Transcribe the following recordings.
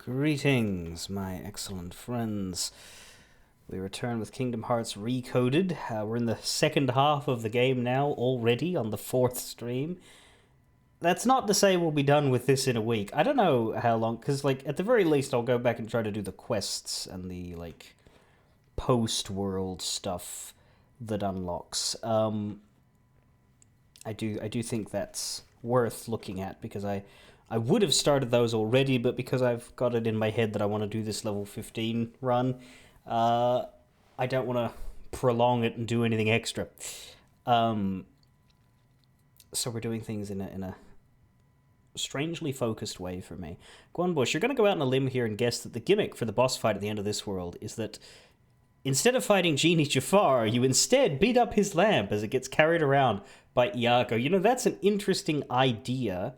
Greetings, my excellent friends. We return with Kingdom Hearts Recoded. We're in the second half of the game now, already on the fourth stream. That's not to say we'll be done with this in a week. I don't know how long, because, at the very least, I'll go back and try to do the quests and the, post-world stuff that unlocks. I do think that's worth looking at, because I would have started those already, but because I've got it in my head that I want to do this level 15 run, I don't want to prolong it and do anything extra. So we're doing things in a strangely focused way for me. Guanbush, you're going to go out on a limb here and guess that the gimmick for the boss fight at the end of this world is that instead of fighting Genie Jafar, you instead beat up his lamp as it gets carried around by Iago. You know, that's an interesting idea.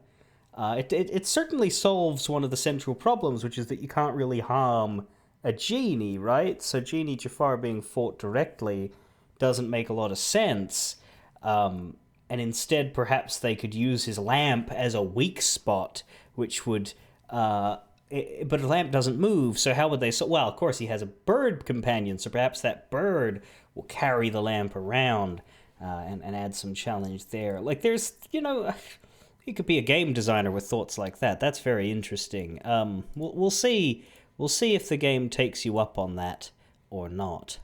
It certainly solves one of the central problems, which is that you can't really harm a genie, right? So Genie Jafar being fought directly doesn't make a lot of sense. And instead, perhaps they could use his lamp as a weak spot, which would... but a lamp doesn't move, so how would they... Well, of course, he has a bird companion, so perhaps that bird will carry the lamp around and add some challenge there. There's, he could be a game designer with thoughts like that. That's very interesting. We'll see. We'll see if the game takes you up on that or not.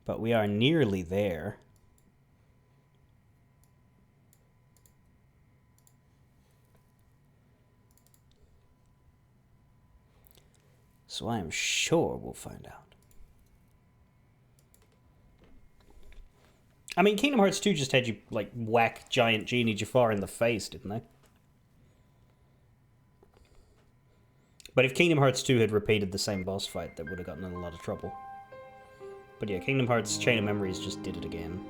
But we are nearly there. So I am sure we'll find out. I mean, Kingdom Hearts 2 just had you, whack giant Genie Jafar in the face, didn't they? But if Kingdom Hearts 2 had repeated the same boss fight, that would have gotten in a lot of trouble. But yeah, Kingdom Hearts Chain of Memories just did it again.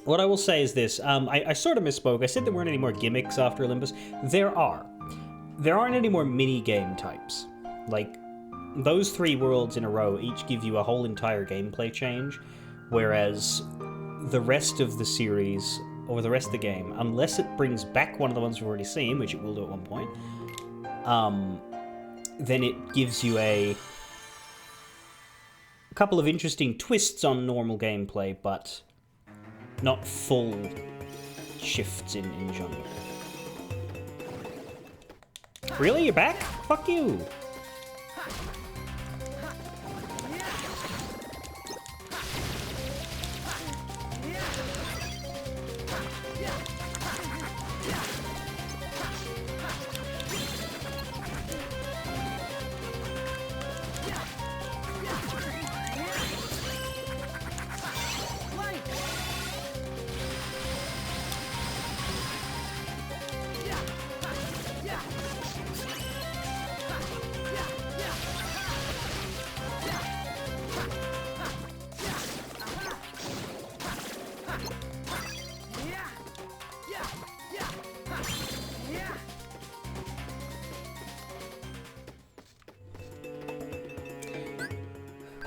What I will say is this. I sort of misspoke. I said there weren't any more gimmicks after Olympus. There are. There aren't any more mini-game types. Those 3 worlds in a row each give you a whole entire gameplay change, whereas the rest of the series, or the rest of the game, unless it brings back one of the ones we've already seen, which it will do at one point, then it gives you a couple of interesting twists on normal gameplay, but not full shifts in genre. Really? You're back? Fuck you!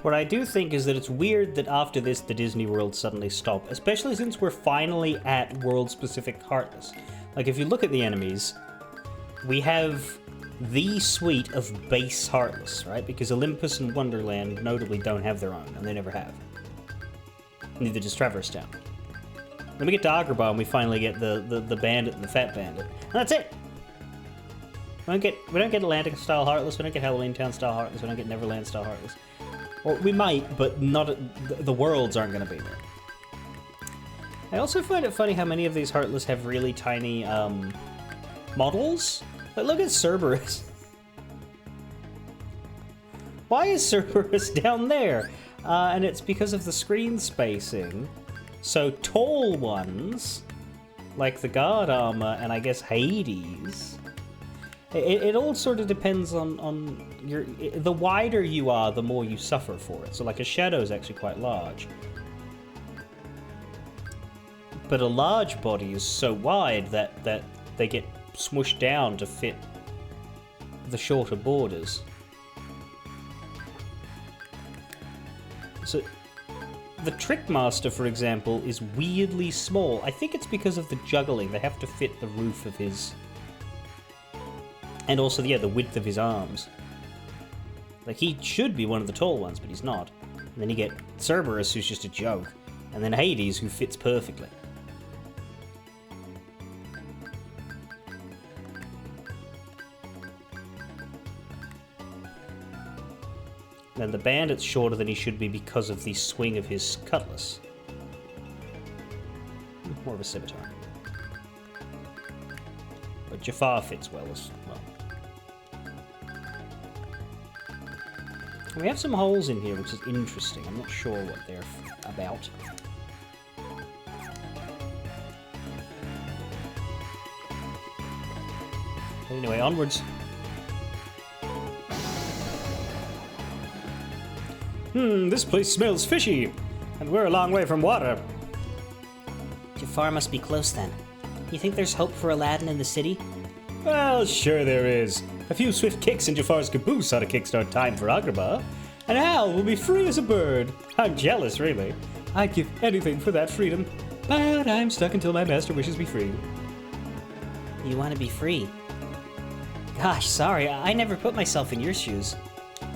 What I do think is that it's weird that after this the Disney World suddenly stopped, especially since we're finally at world-specific Heartless. If you look at the enemies, we have the suite of base Heartless, right? Because Olympus and Wonderland notably don't have their own, and they never have. Neither does Traverse Town. Then we get to Agrabah and we finally get the Bandit and the Fat Bandit. And that's it! We don't get Atlantic-style Heartless, we don't get Halloween Town-style Heartless, we don't get Neverland-style Heartless. Well, we might, but not the worlds aren't going to be there. I also find it funny how many of these Heartless have really tiny models. Look at Cerberus. Why is Cerberus down there? And it's because of the screen spacing. So tall ones, like the guard armor and I guess Hades... It all sort of depends on your... The wider you are, the more you suffer for it. So, a shadow is actually quite large. But a large body is so wide that they get smushed down to fit the shorter borders. So, the Trickmaster, for example, is weirdly small. I think it's because of the juggling. They have to fit the roof of his And also, yeah, the width of his arms. Like, he should be one of the tall ones, but he's not. And then you get Cerberus, who's just a joke. And then Hades, who fits perfectly. And the bandit's shorter than he should be because of the swing of his cutlass. More of a scimitar. But Jafar fits well as well. We have some holes in here, which is interesting. I'm not sure what they're about. Anyway, onwards. This place smells fishy, and we're a long way from water. Jafar must be close then. You think there's hope for Aladdin in the city? Well, sure there is. A few swift kicks in Jafar's caboose ought to kickstart time for Agrabah. And Hal will be free as a bird. I'm jealous, really. I'd give anything for that freedom. But I'm stuck until my master wishes me free. You want to be free? Gosh, sorry, I never put myself in your shoes.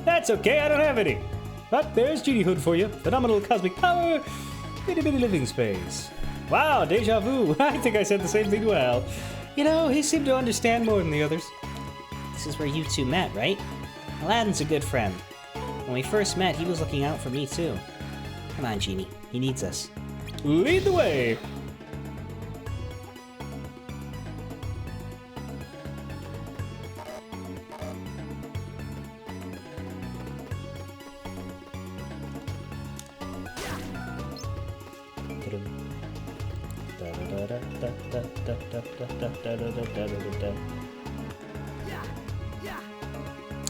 That's okay, I don't have any. But there's Genie Hood for you. Phenomenal cosmic power, bitty bitty living space. Wow, deja vu. I think I said the same thing to Al. You know, he seemed to understand more than the others. This is where you two met, right? Aladdin's a good friend. When we first met, he was looking out for me too. Come on, Genie. He needs us. Lead the way.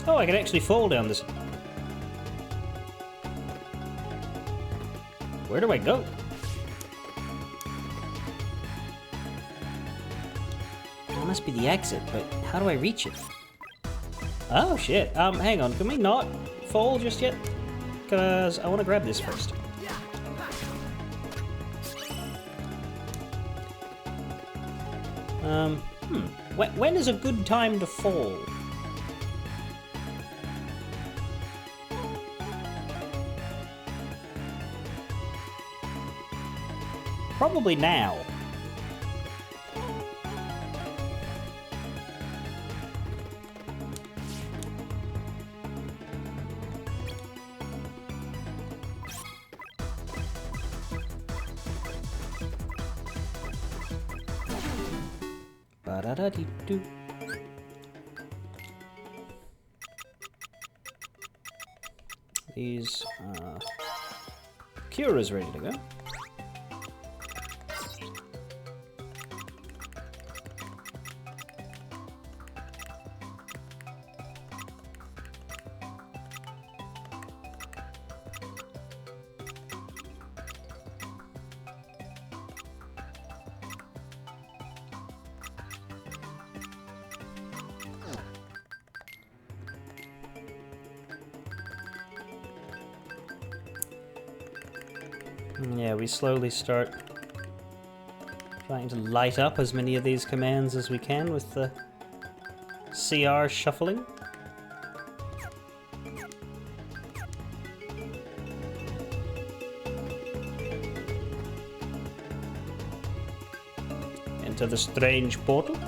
Oh, I can actually fall down this. Where do I go? That must be the exit, but how do I reach it? Oh shit. Hang on. Can we not fall just yet? Because I want to grab this first. When is a good time to fall? Probably now. Ba-da-da-dee-doo. These Cura's ready to go. Yeah, we slowly start trying to light up as many of these commands as we can with the CR shuffling. Enter the strange portal.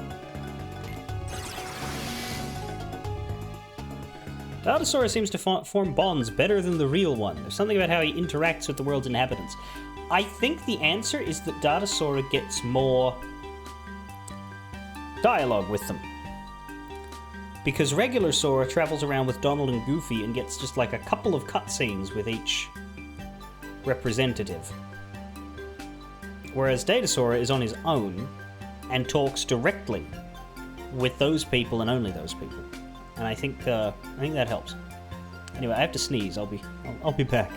Dadasaur seems to form bonds better than the real one. There's something about how he interacts with the world's inhabitants. I think the answer is that Dadasaur gets more dialogue with them. Because regular Sora travels around with Donald and Goofy and gets just like a couple of cutscenes with each representative. Whereas Datasora is on his own and talks directly with those people and only those people. And I think that helps. Anyway, I have to sneeze. I'll be back.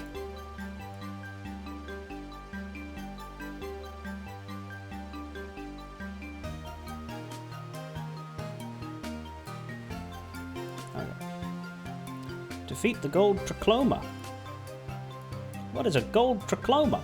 Okay. Defeat the gold trichloma. What is a gold trichloma?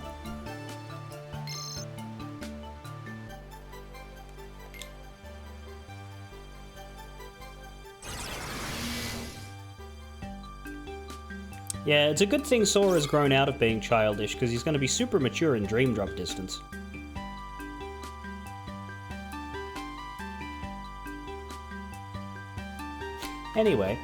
Yeah, it's a good thing Sora's grown out of being childish, because he's going to be super mature in Dream Drop distance. Anyway,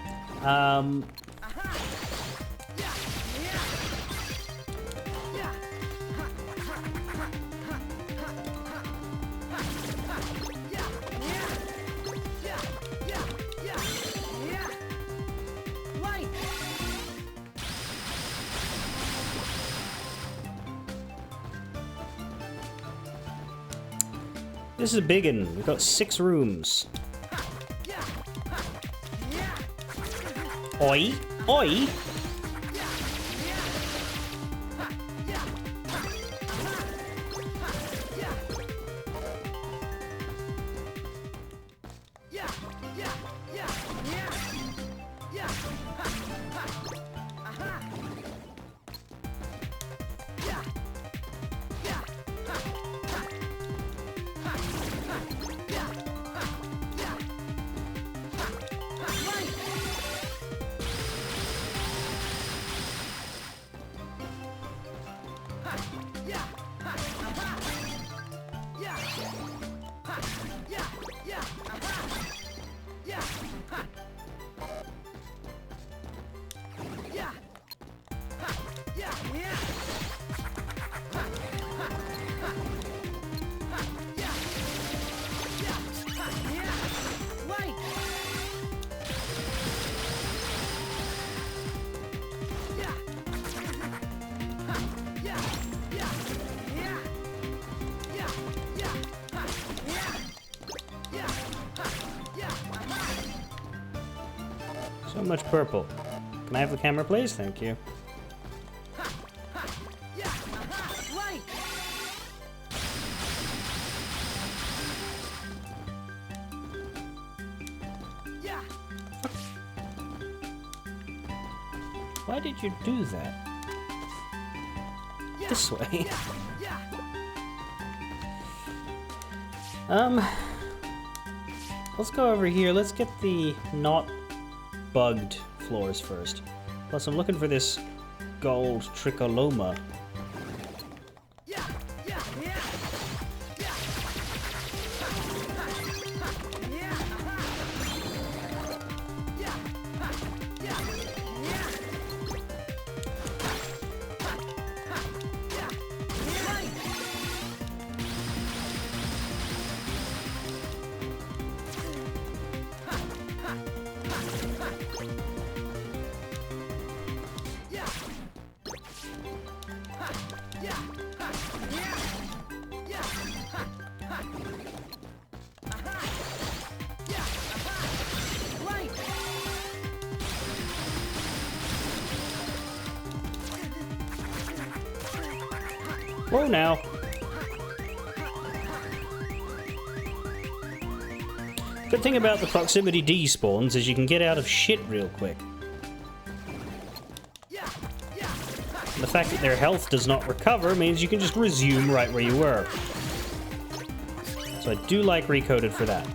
this is a big one. We've got 6 rooms. Oi! Oi! So much purple. Can I have the camera, please? Thank you. Why did you do that? This way. Let's go over here. Let's get the not bugged floors first. Plus, I'm looking for this gold tricholoma. Whoa now. Good thing about the proximity D spawns is you can get out of shit real quick. And the fact that their health does not recover means you can just resume right where you were. So I do like Recoded for that.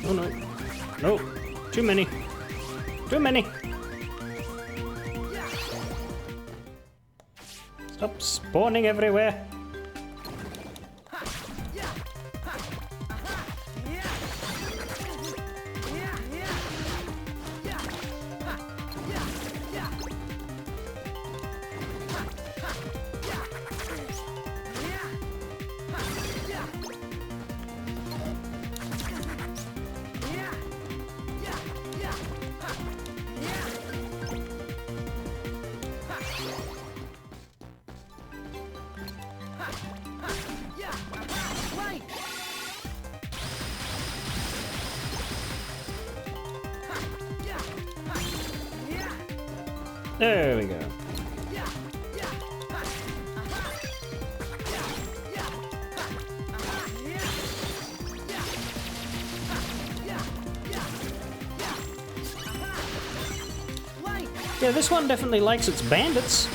Oh no. No. Too many. Too many. Stop spawning everywhere. There we go. Yeah, this one definitely likes its bandits.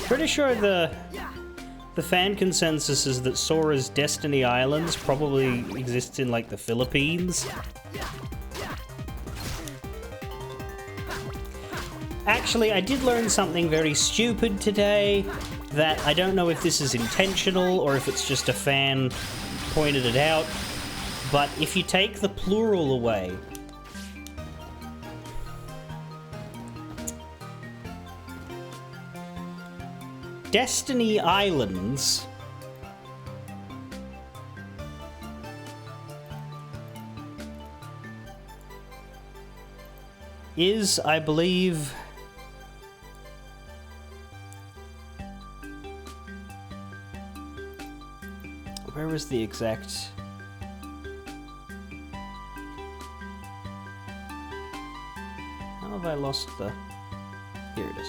Pretty sure the fan consensus is that Sora's Destiny Islands probably exists in like the Philippines. Actually, I did learn something very stupid today that I don't know if this is intentional or if it's just a fan pointed it out, but if you take the plural away, Destiny Islands is, I believe, where was the exact... How have I lost the... Here it is.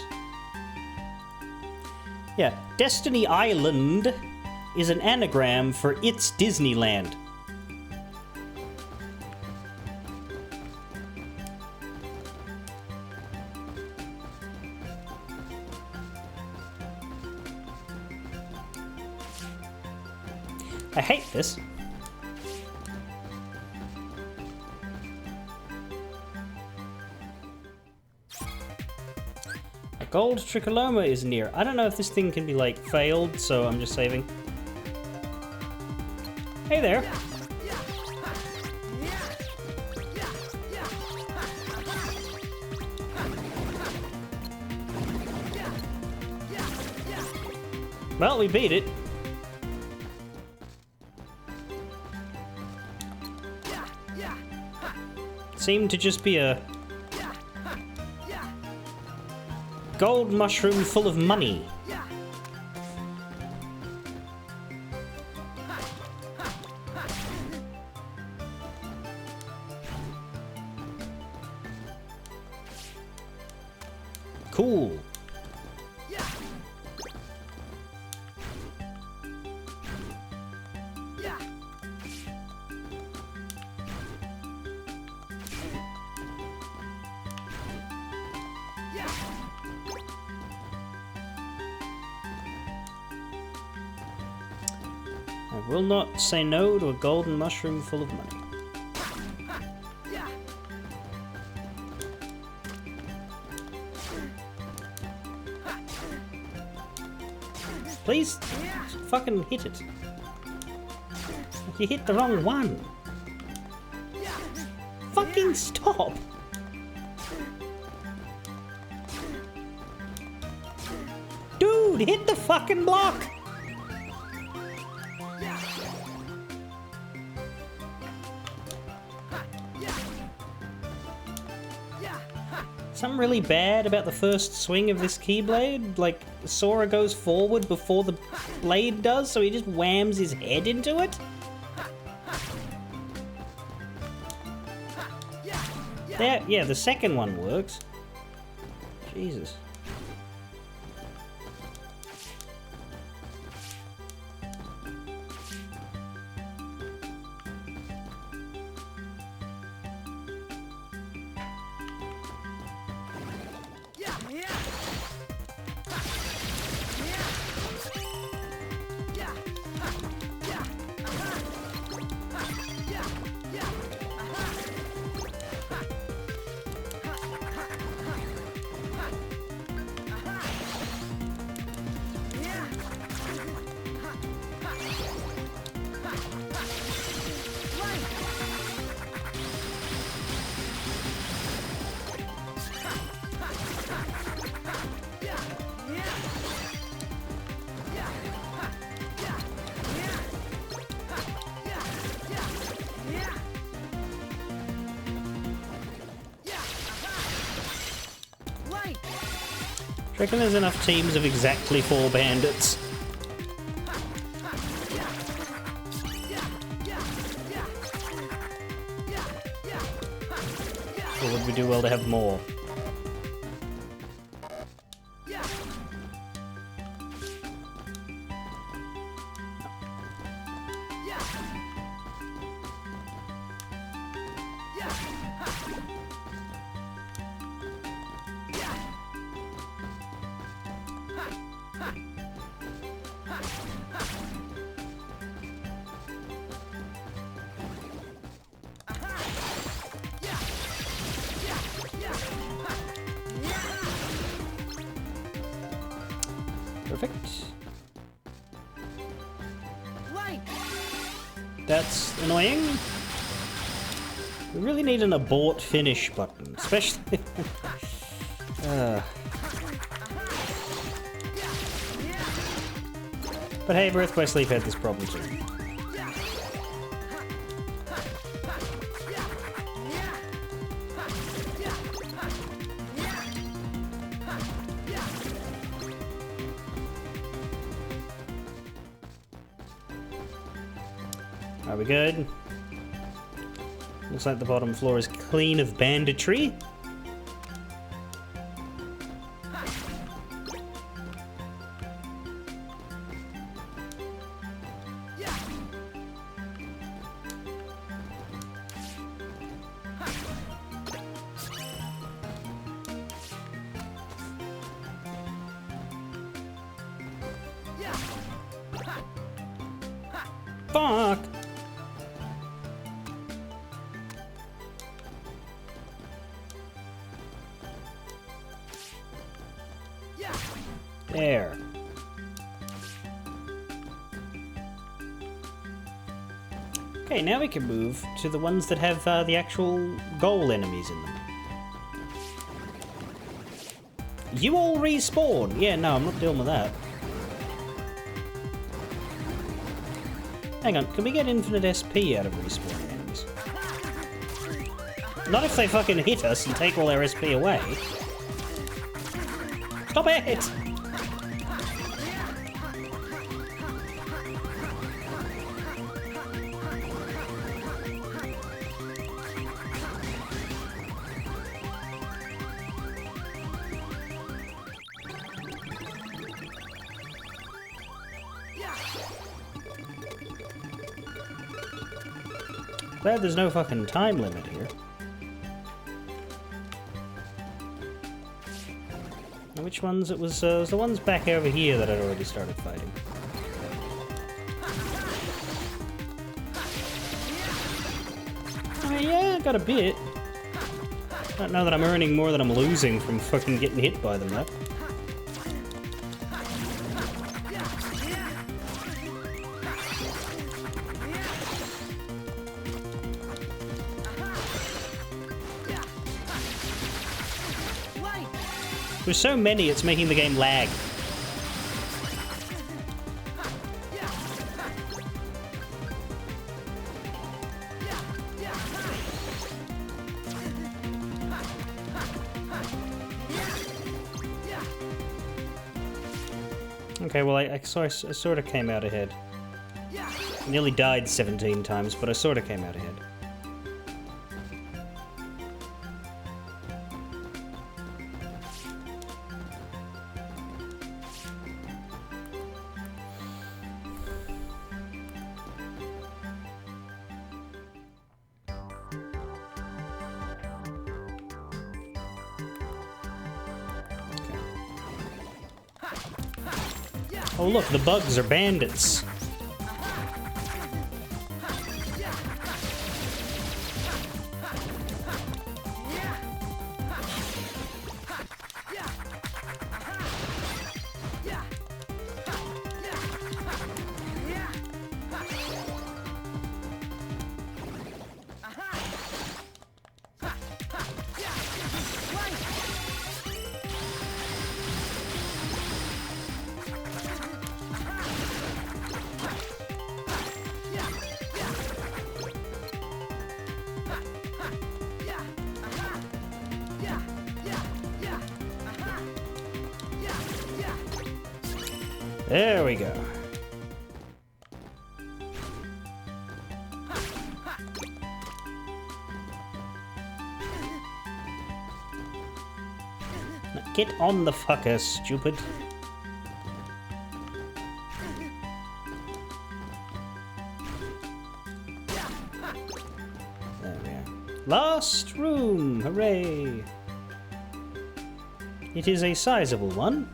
Yeah, Destiny Island is an anagram for It's Disneyland. I hate this. A gold tricholoma is near. I don't know if this thing can be, like, failed, so I'm just saving. Hey there. Well, we beat it. Seemed to just be a gold mushroom full of money. Cool. I will not say no to a golden mushroom full of money. Please fucking hit it. You hit the wrong one. Fucking stop. Dude, hit the fucking block. Something really bad about the first swing of this Keyblade? Like, Sora goes forward before the blade does, so he just whams his head into it? There, yeah, the second one works. Jesus. Reckon there's enough teams of exactly 4 bandits. Or would we do well to have more? Perfect. That's annoying. We really need an abort finish button, especially... But hey, Birth by Sleep had this problem too. Are we good? Looks like the bottom floor is clean of banditry. Fuck! There. Okay, now we can move to the ones that have the actual goal enemies in them. You all respawn! Yeah, no, I'm not dealing with that. Hang on, can we get infinite SP out of respawn enemies? Not if they fucking hit us and take all our SP away. Stop it! Glad there's no fucking time limit here. Now which ones? It was the ones back over here that I'd already started fighting. Yeah, I got a bit. I don't know that I'm earning more than I'm losing from fucking getting hit by them, though. There's so many, it's making the game lag. Okay, well, I sort of came out ahead. I nearly died 17 times, but I sort of came out ahead. Oh look, the bugs are bandits. There we go. Now get on the fucker, stupid. There we are. Last room! Hooray! It is a sizable one.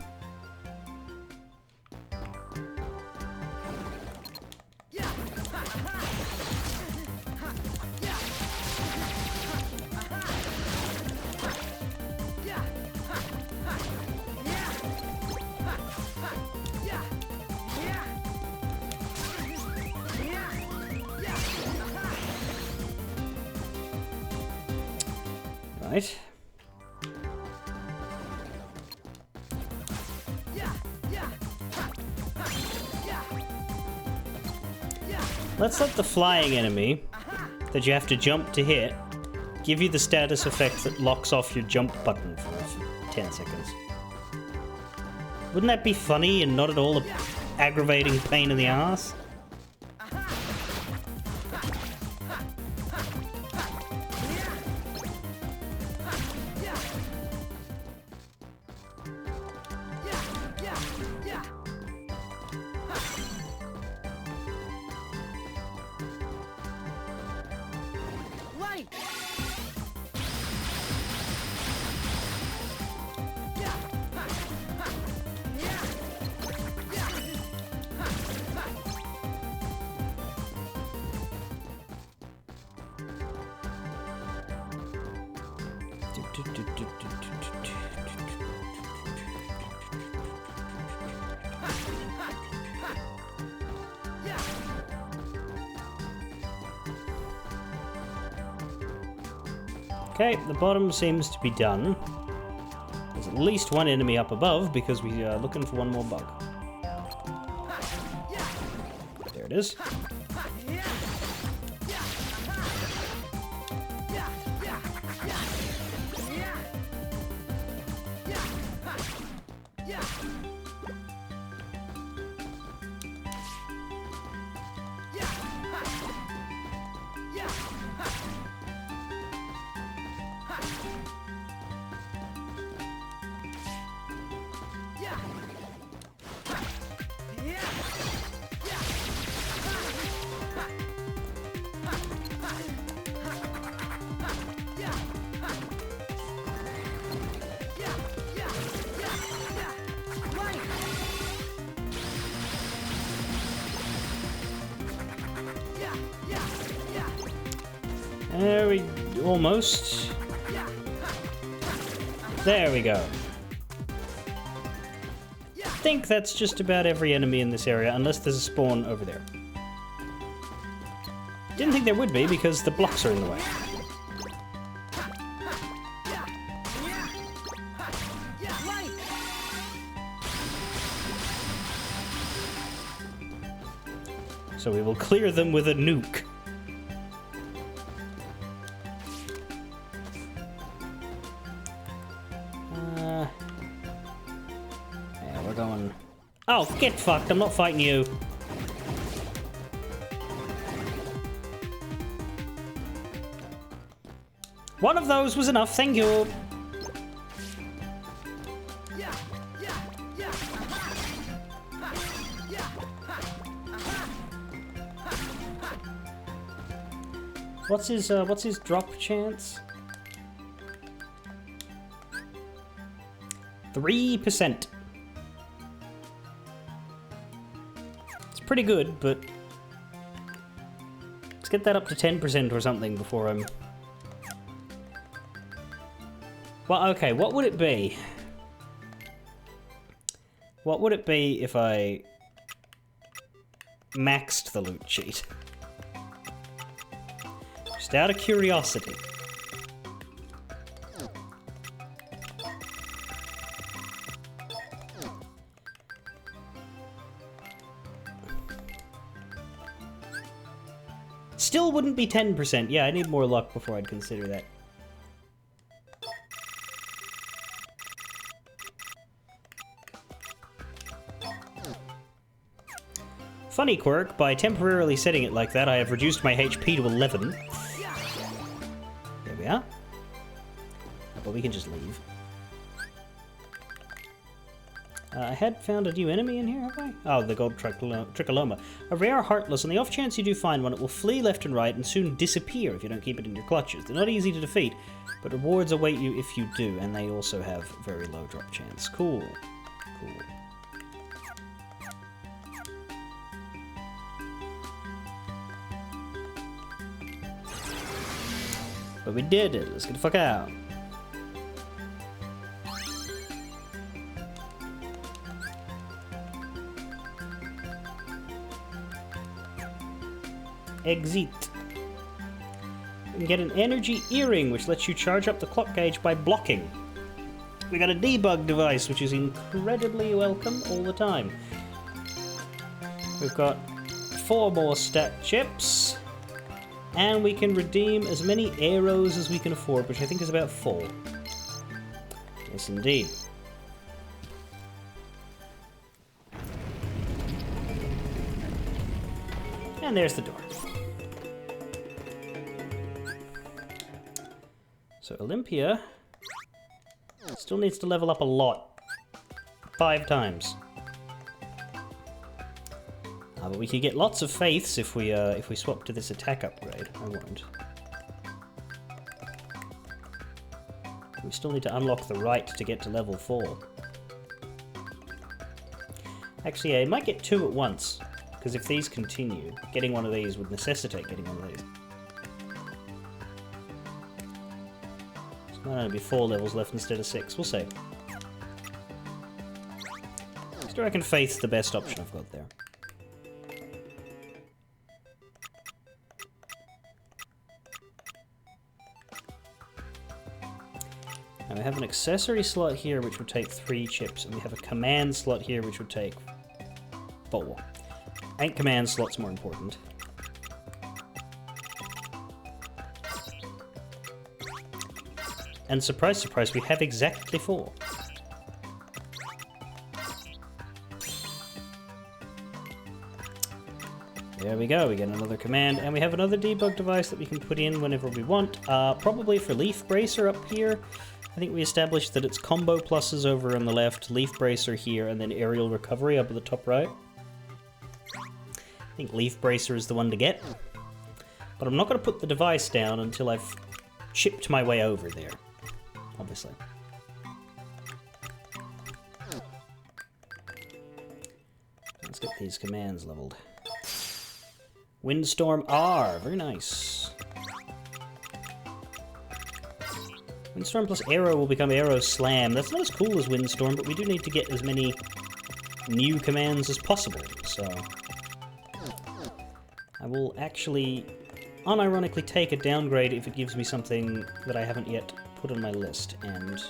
Right. Let's let the flying enemy that you have to jump to hit give you the status effect that locks off your jump button for 10 seconds. Wouldn't that be funny and not at all an aggravating pain in the ass? Okay, the bottom seems to be done. There's at least one enemy up above because we are looking for one more bug. There it is. There we... almost. There we go. I think that's just about every enemy in this area, unless there's a spawn over there. Didn't think there would be, because the blocks are in the way. So we will clear them with a nuke. Yeah, we're going... Oh, get fucked, I'm not fighting you. One of those was enough, thank you. What's his drop chance? 3%. It's pretty good, but let's get that up to 10% or something before I'm... Well, okay, what would it be? What would it be if I maxed the loot sheet? Just out of curiosity. Still wouldn't be 10%. Yeah, I need more luck before I'd consider that. Funny quirk, by temporarily setting it like that, I have reduced my HP to 11. There we are. But we can just leave. I had found a new enemy in here, have I? Oh, the gold tricholoma. A rare heartless. On the off chance you do find one, it will flee left and right and soon disappear if you don't keep it in your clutches. They're not easy to defeat, but rewards await you if you do, and they also have very low drop chance. Cool. Cool. But we did it. Let's get the fuck out. Exit. You can get an energy earring, which lets you charge up the clock gauge by blocking. We got a debug device, which is incredibly welcome all the time. We've got 4 more stat chips, and we can redeem as many arrows as we can afford, which I think is about 4. Yes, indeed. And there's the door. So Olympia still needs to level up a lot. 5 times. But we could get lots of faiths if we swap to this attack upgrade. I won't. We still need to unlock the right to get to level 4. Actually, yeah, I might get 2 at once, because if these continue, getting one of these would necessitate getting one of these. Might only be 4 levels left instead of 6. We'll see. Still reckon Faith's the best option I've got there. Now we have an accessory slot here which would take 3 chips, and we have a command slot here which would take 4. I think command slot's more important. And surprise, surprise, we have exactly 4. There we go, we get another command, and we have another debug device that we can put in whenever we want. Probably for Leaf Bracer up here. I think we established that it's combo pluses over on the left, Leaf Bracer here, and then Aerial Recovery up at the top right. I think Leaf Bracer is the one to get. But I'm not going to put the device down until I've chipped my way over there. Obviously. Let's get these commands leveled. Windstorm R, very nice. Windstorm plus Arrow will become Arrow Slam. That's not as cool as Windstorm, but we do need to get as many new commands as possible, so... I will actually unironically take a downgrade if it gives me something that I haven't yet put on my list, and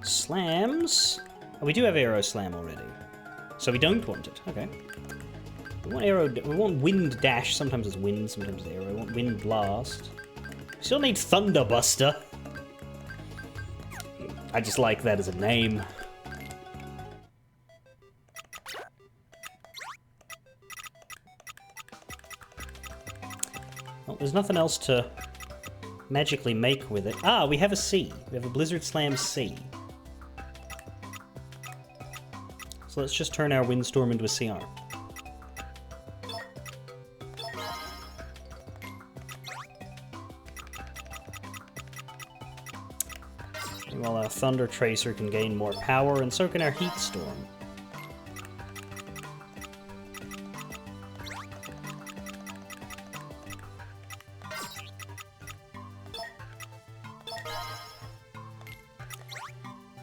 slams. Oh, we do have Arrow Slam already, so we don't want it. Okay. We want Arrow. We want Wind Dash. Sometimes it's Wind, sometimes it's Arrow. We want Wind Blast. We still need Thunderbuster. I just like that as a name. Well, there's nothing else to magically make with it. Ah, we have a C. We have a Blizzard Slam C. So let's just turn our Windstorm into a CR. While our Thunder Tracer can gain more power, and so can our Heat Storm.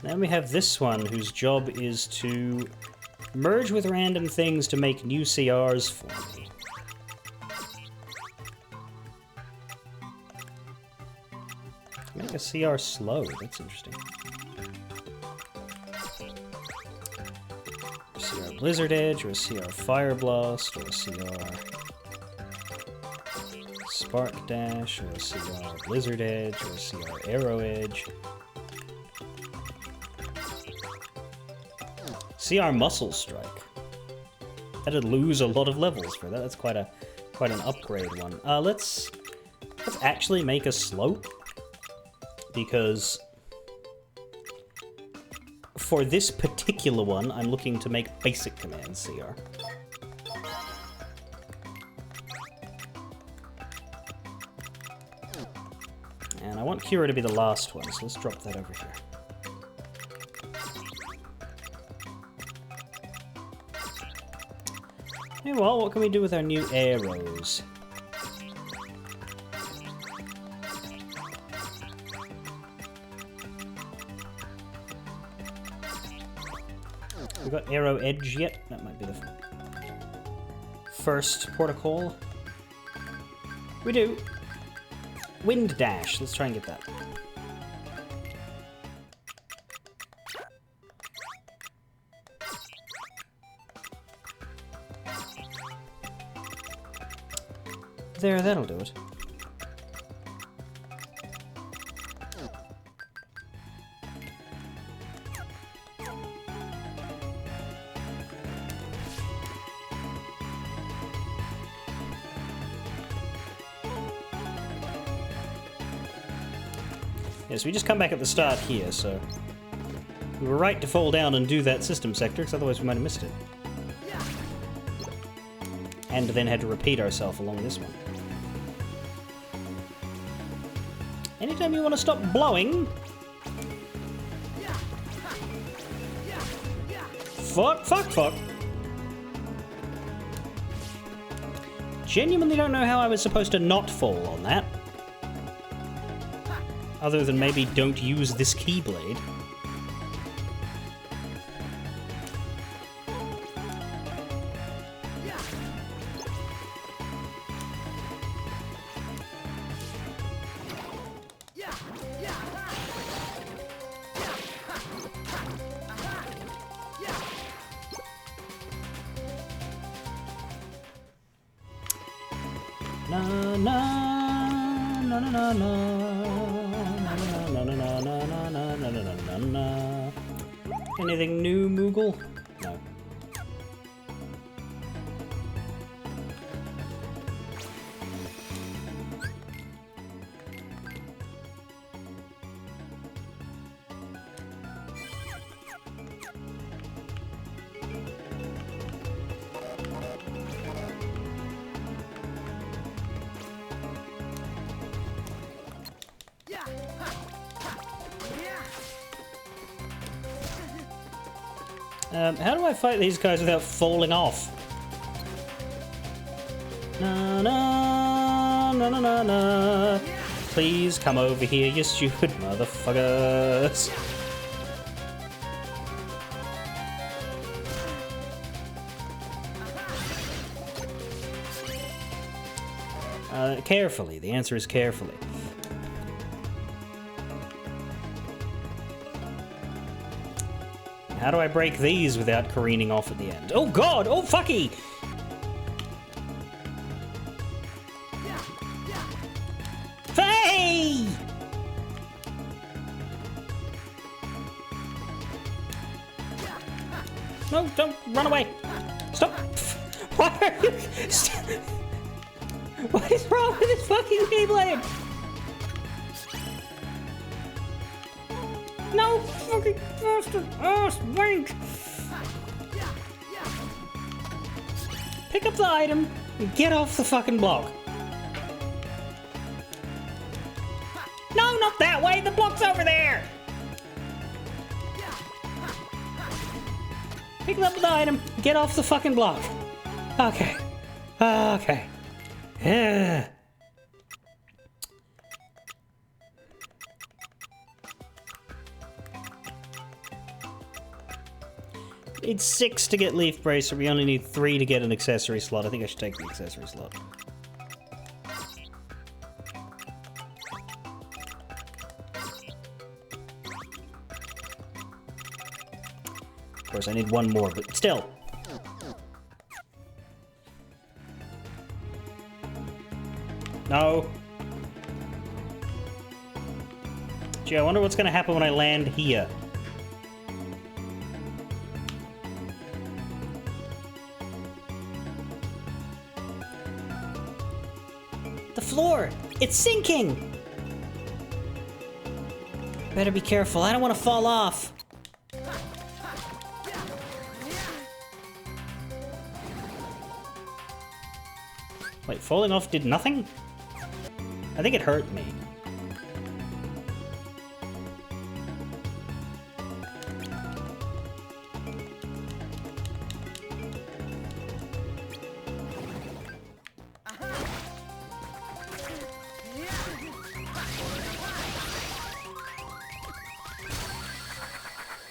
Then we have this one, whose job is to merge with random things to make new CRs for me. Make a CR slow, that's interesting. A CR Blizzard Edge, or a CR Fire Blast, or a CR Spark Dash, or a CR Blizzard Edge, or a CR Arrow Edge. CR Muscle Strike. I did lose a lot of levels for that. That's quite an upgrade one. Let's actually make a slope, because for this particular one, I'm looking to make basic commands CR. And I want Kira to be the last one, so let's drop that over here. Hey, well, what can we do with our new arrows? We got arrow edge yet? That might be the first protocol. We do. Wind dash. Let's try and get that. There, that'll do it. Yes, we just come back at the start here, so we were right to fall down and do that system sector, because otherwise we might have missed it. And then had to repeat ourselves along this one. Anytime you want to stop blowing... Fuck, fuck, fuck. Genuinely don't know how I was supposed to not fall on that. Other than maybe don't use this Keyblade. Na na na na na na. Anything new, Moogle? No. How do I fight these guys without falling off? Na na na na na na. Please come over here, you stupid motherfuckers. Carefully. The answer is carefully. How do I break these without careening off at the end? Oh god! Oh fucky! Hey! No, don't run away! Stop! Why are you... What is wrong with this fucking Keyblade? No fucking bastard ass wank! Pick up the item and get off the fucking block. No, not that way! The block's over there! Pick up the item, get off the fucking block. Okay. Okay. Yeah. Need 6 to get Leaf Bracer, we only need 3 to get an accessory slot. I think I should take the accessory slot. Of course, I need 1 more, but still. No. Gee, I wonder what's going to happen when I land here. The floor! It's sinking! Better be careful, I don't want to fall off. Wait, falling off did nothing? I think it hurt me.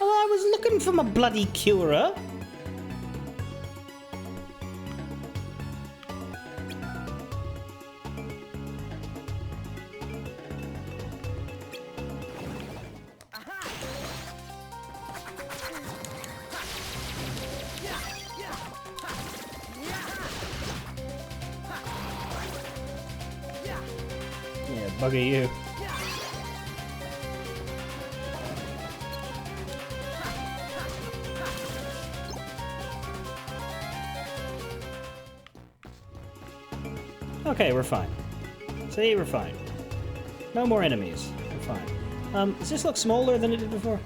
Well, I was looking for my bloody curer. Yeah, bugger you. Okay, we're fine. See, we're fine. No more enemies. We're fine. Does this look smaller than it did before?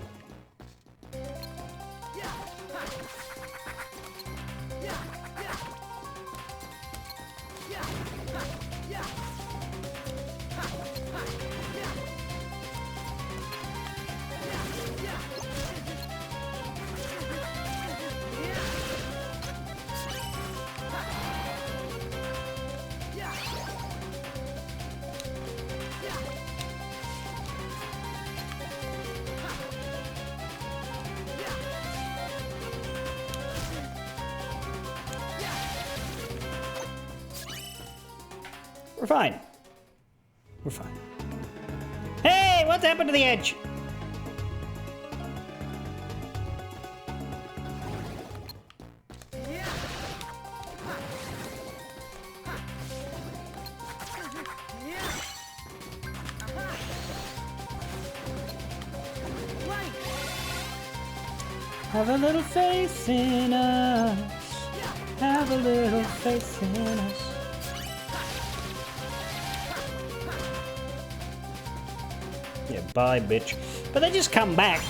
We're fine. We're fine. Hey, what's happened to the edge? Have a little faith in us. Have a little faith in us. Yeah, bye, bitch. But they just come back.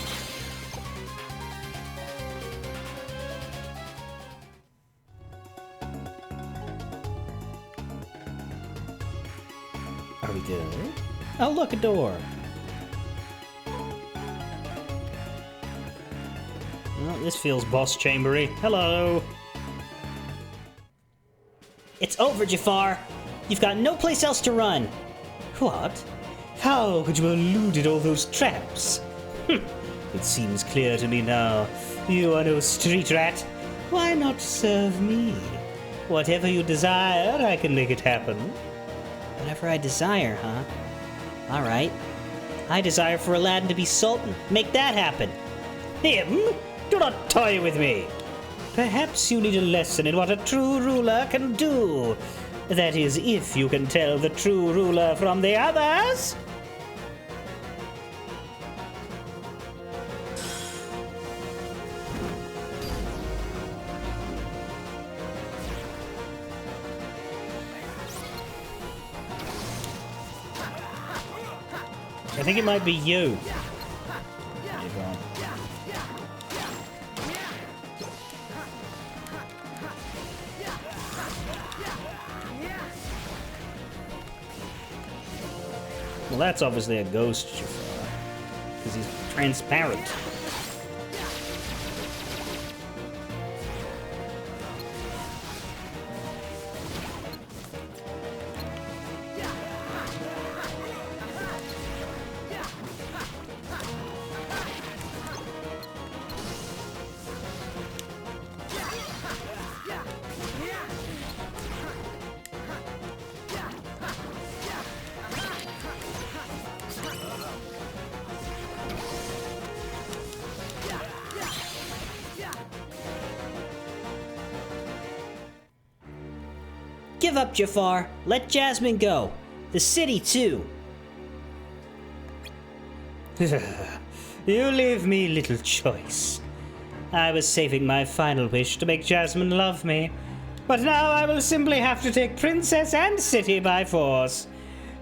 Are we good? Oh, look, a door. Well, this feels boss chambery. Hello. It's over, Jafar. You've got no place else to run. What? How could you have eluded all those traps? It seems clear to me now. You are no street rat. Why not serve me? Whatever you desire, I can make it happen. Whatever I desire, huh? Alright. I desire for Aladdin to be Sultan. Make that happen. Him? Do not toy with me. Perhaps you need a lesson in what a true ruler can do. That is, if you can tell the true ruler from the others. I think it might be you. Well, that's obviously a ghost Jafar, because he's transparent. Give up, Jafar. Let Jasmine go. The city, too. You leave me little choice. I was saving my final wish to make Jasmine love me, But now I will simply have to take princess and city by force.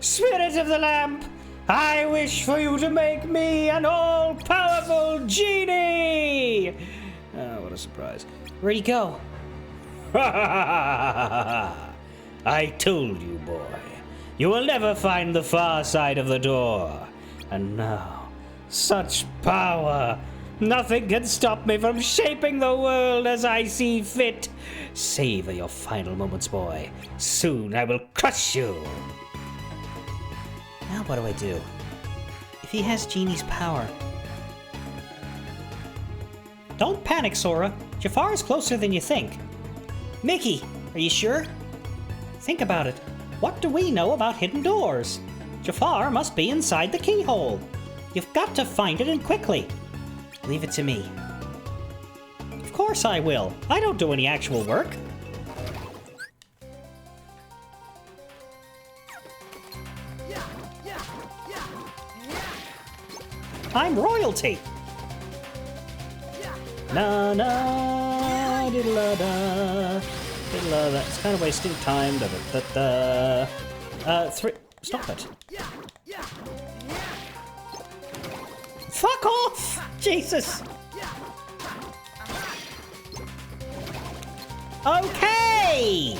Spirit of the lamp, I wish for you to make me an all-powerful genie! Oh, what a surprise. Where'd he go? I told you, boy. You will never find the far side of the door. And now, such power! Nothing can stop me from shaping the world as I see fit. Savor your final moments, boy. Soon I will crush you. Now what do I do? If he has Genie's power... Don't panic, Sora. Jafar is closer than you think. Mickey, are you sure? Think about it. What do we know about hidden doors? Jafar must be inside the keyhole. You've got to find it, and quickly. Leave it to me. Of course I will. I don't do any actual work. I'm royalty. Na na diddle da diddle da. It's kind of wasting time. Da da da da. Stop it. Fuck off! Jesus. Okay.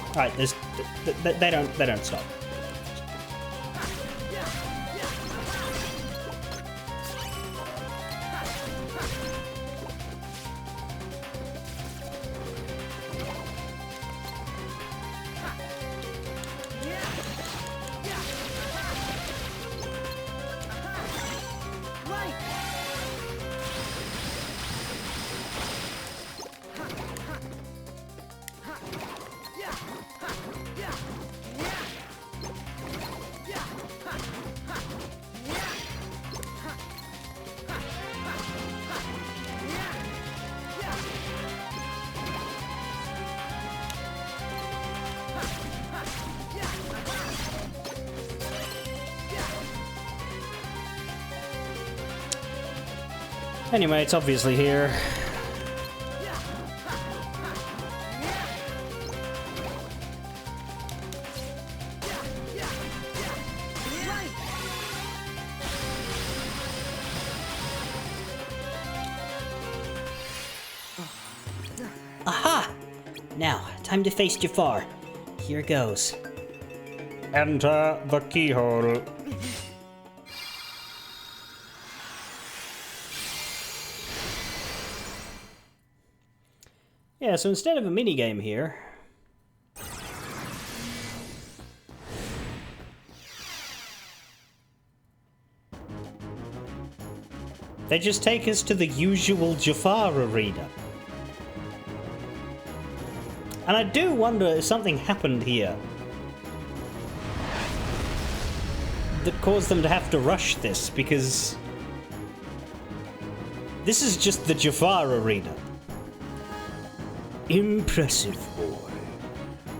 All right. They don't stop. Anyway, it's obviously here. Aha! Now, time to face Jafar. Here goes. Enter the keyhole. Yeah, so instead of a minigame here... they just take us to the usual Jafar arena. And I do wonder if something happened here that caused them to have to rush this, because this is just the Jafar arena. Impressive, boy.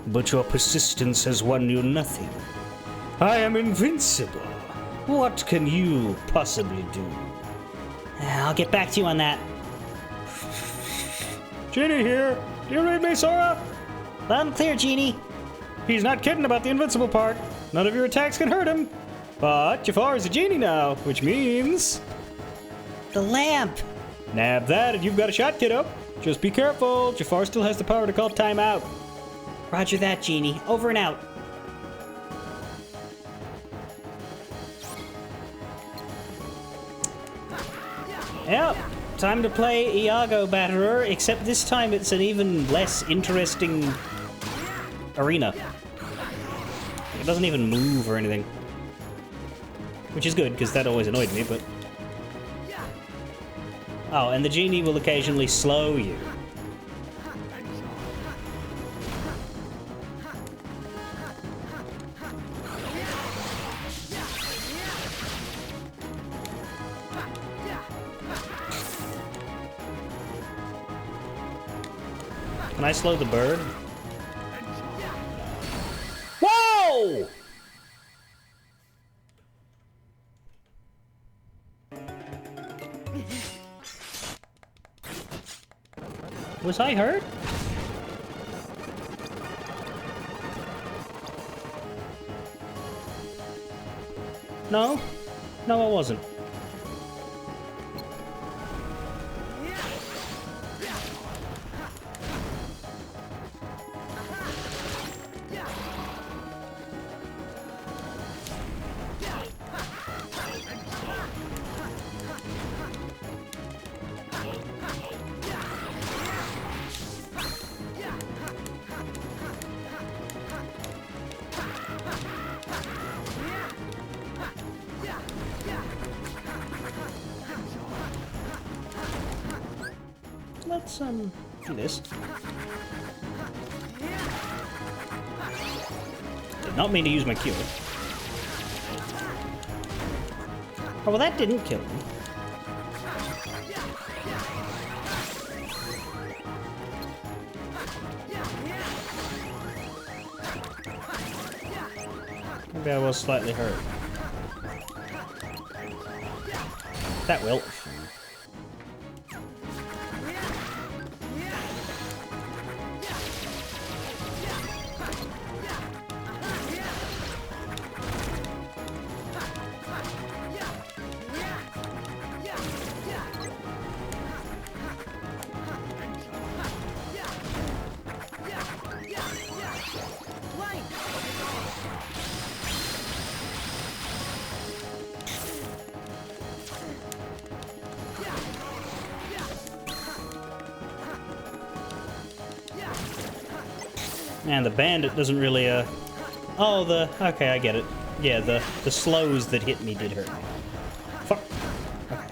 But your persistence has won you nothing. I am invincible. What can you possibly do? I'll get back to you on that. Genie here. Do you read me, Sora? Loud and clear, Genie. He's not kidding about the invincible part. None of your attacks can hurt him. But Jafar is a genie now, which means... the lamp! nab that and you've got a shot, kiddo. Just be careful. Jafar still has the power to call timeout. Roger that, Genie. Over and out. Yep. Time to play Iago Batterer, except this time it's an even less interesting arena. It doesn't even move or anything. Which is good, because that always annoyed me, but... oh, and the genie will occasionally slow you. Can I slow the bird? Whoa! Was I hurt? No? No, I wasn't. Let's, do this. Did not mean to use my cure. Oh, well, that didn't kill me. Maybe I was slightly hurt. That will. Man, the bandit doesn't really, Oh, okay, I get it. Yeah, the slows that hit me did hurt me. Fuck. Okay.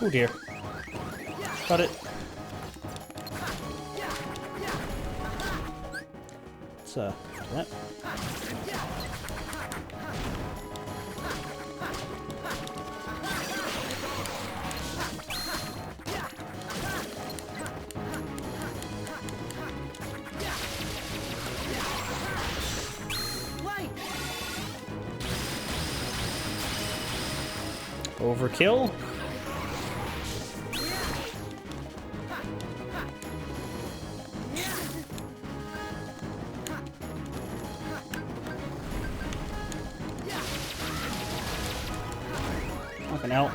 Oh dear. Got it. Let's, do that. Overkill. Fucking hell.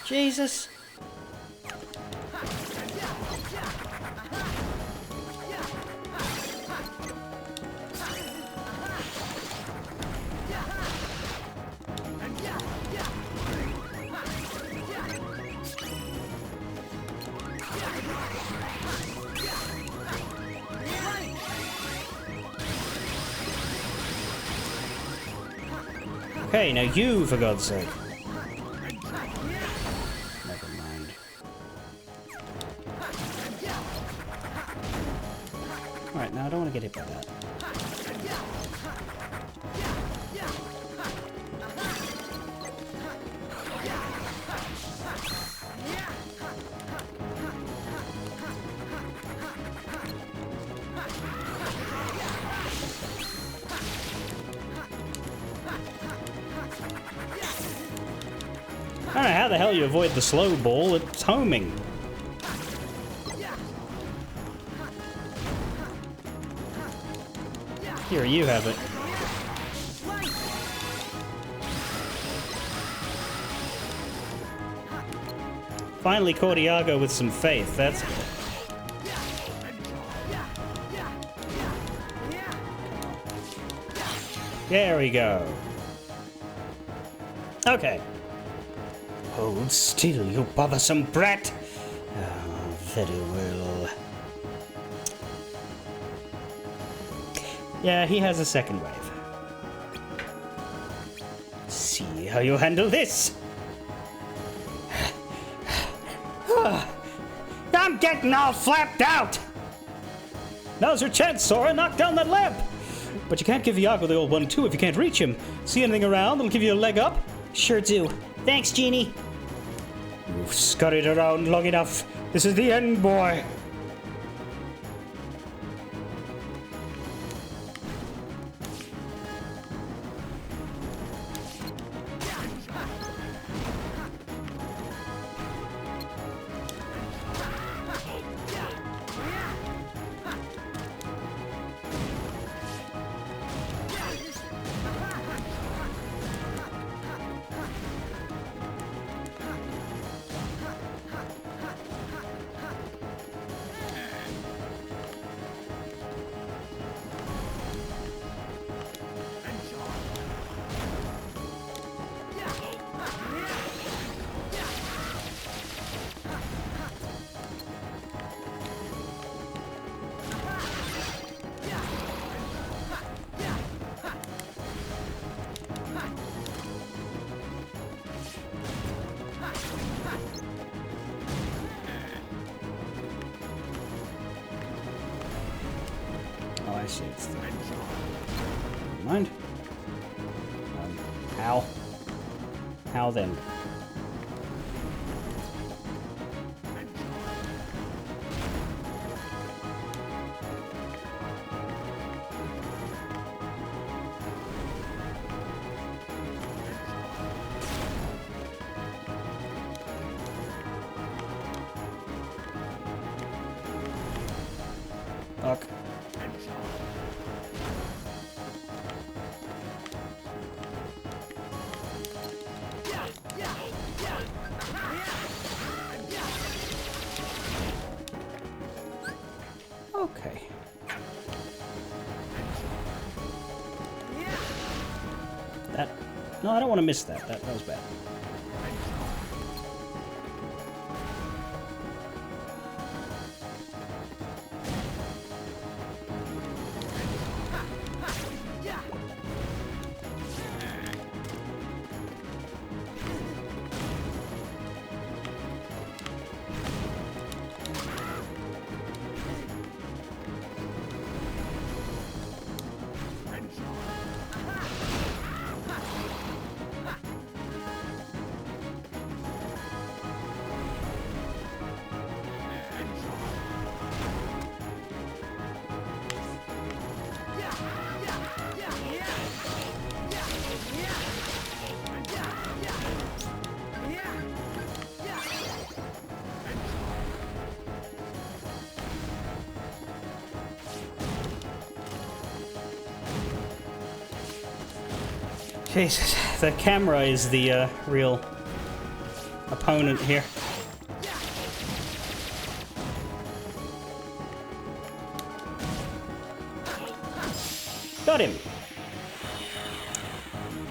Jesus. Okay, now you, for God's sake. Never mind. Alright, now I don't want to get hit by that. I don't know how the hell you avoid the slow ball, it's homing. Here, you have it. Finally caught Iago with some faith. That's good. There we go. Okay. Hold still, you bothersome brat. Oh, very well. Yeah, he has a second wave. See how you handle this. I'm getting all flapped out. Now's your chance, Sora. Knock down that lamp. But you can't give Iago the old 1-2 if you can't reach him. See anything around that'll give you a leg up? Sure do. Thanks, Genie. You've scurried around long enough. This is the end, boy. Oh, I see. It's the... Never mind. How? How then? Fuck. Okay. That... No, I don't want to miss that. That was bad. Jesus, the camera is the real opponent here. Got him.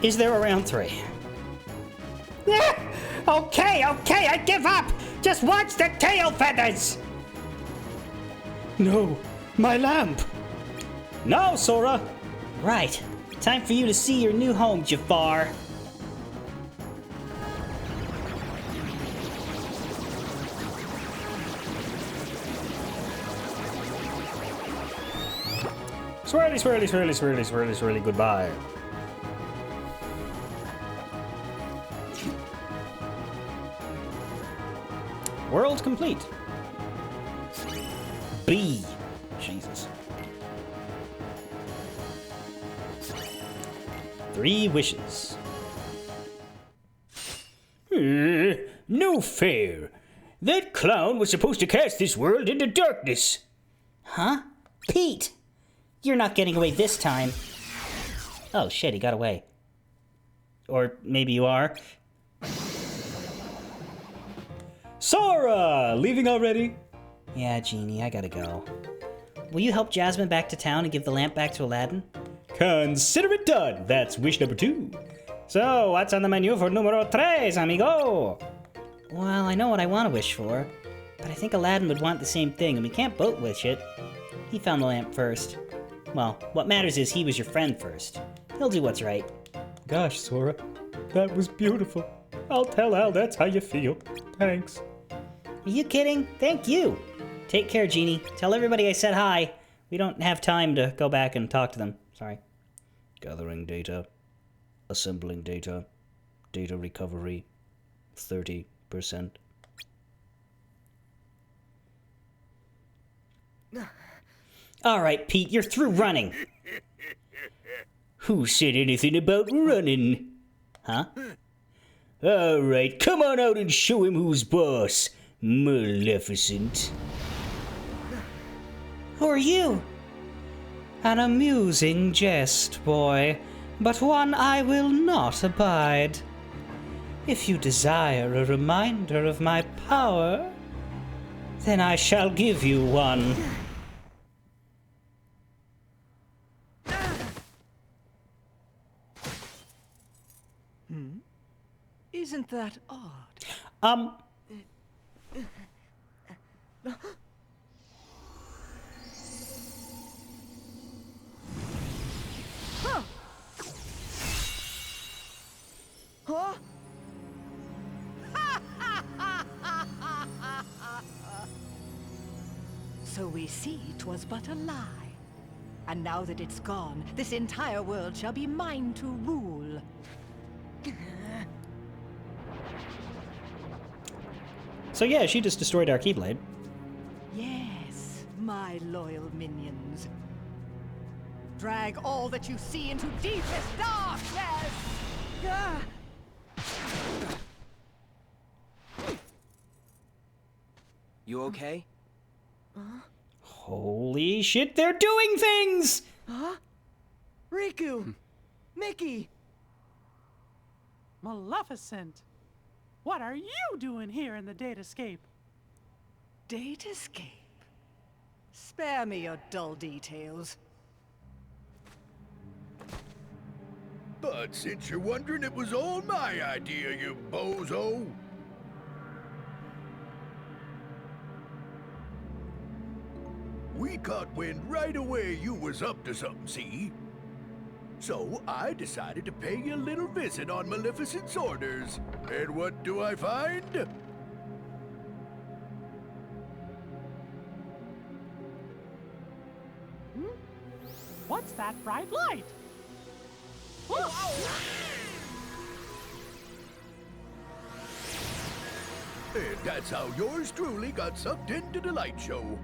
Is there a round 3? Okay, I give up. Just watch the tail feathers. No, my lamp. No, Sora. Right. Time for you to see your new home, Jafar. Swirly, swirly, swirly, swirly, swirly, swirly, goodbye. World complete. B. Jesus. 3 wishes. No fair. That clown was supposed to cast this world into darkness. Huh? Pete! You're not getting away this time. Oh shit, he got away. Or maybe you are. Sora! Leaving already? Yeah, Genie, I gotta go. Will you help Jasmine back to town and give the lamp back to Aladdin? Consider it done. That's wish number 2. So, what's on the menu for numero 3, amigo? Well, I know what I want to wish for, but I think Aladdin would want the same thing, and we can't both wish it. He found the lamp first. Well, what matters is he was your friend first. He'll do what's right. Gosh, Sora, that was beautiful. I'll tell Al that's how you feel. Thanks. Are you kidding? Thank you. Take care, Genie. Tell everybody I said hi. We don't have time to go back and talk to them. Sorry. Gathering data. Assembling data. Data recovery. 30%. All right, Pete, you're through running. Who said anything about running? Huh? All right, come on out and show him who's boss, Maleficent. Who are you? An amusing jest, boy, but one I will not abide. If you desire a reminder of my power, then I shall give you one. Isn't that odd? Huh? Huh? So we see 'twas but a lie. And now that it's gone, this entire world shall be mine to rule. So yeah, she just destroyed our Keyblade. Yes, my loyal minions. Drag all that you see into deepest darkness! Ah! You okay? Holy shit, they're doing things! Huh? Riku! Mickey! Maleficent! What are you doing here in the Datascape? Datascape? Spare me your dull details. But since you're wondering, it was all my idea, you bozo. We caught wind right away you was up to something, see? So I decided to pay you a little visit on Maleficent's orders. And what do I find? What's that bright light? And that's how yours truly got sucked into the light show.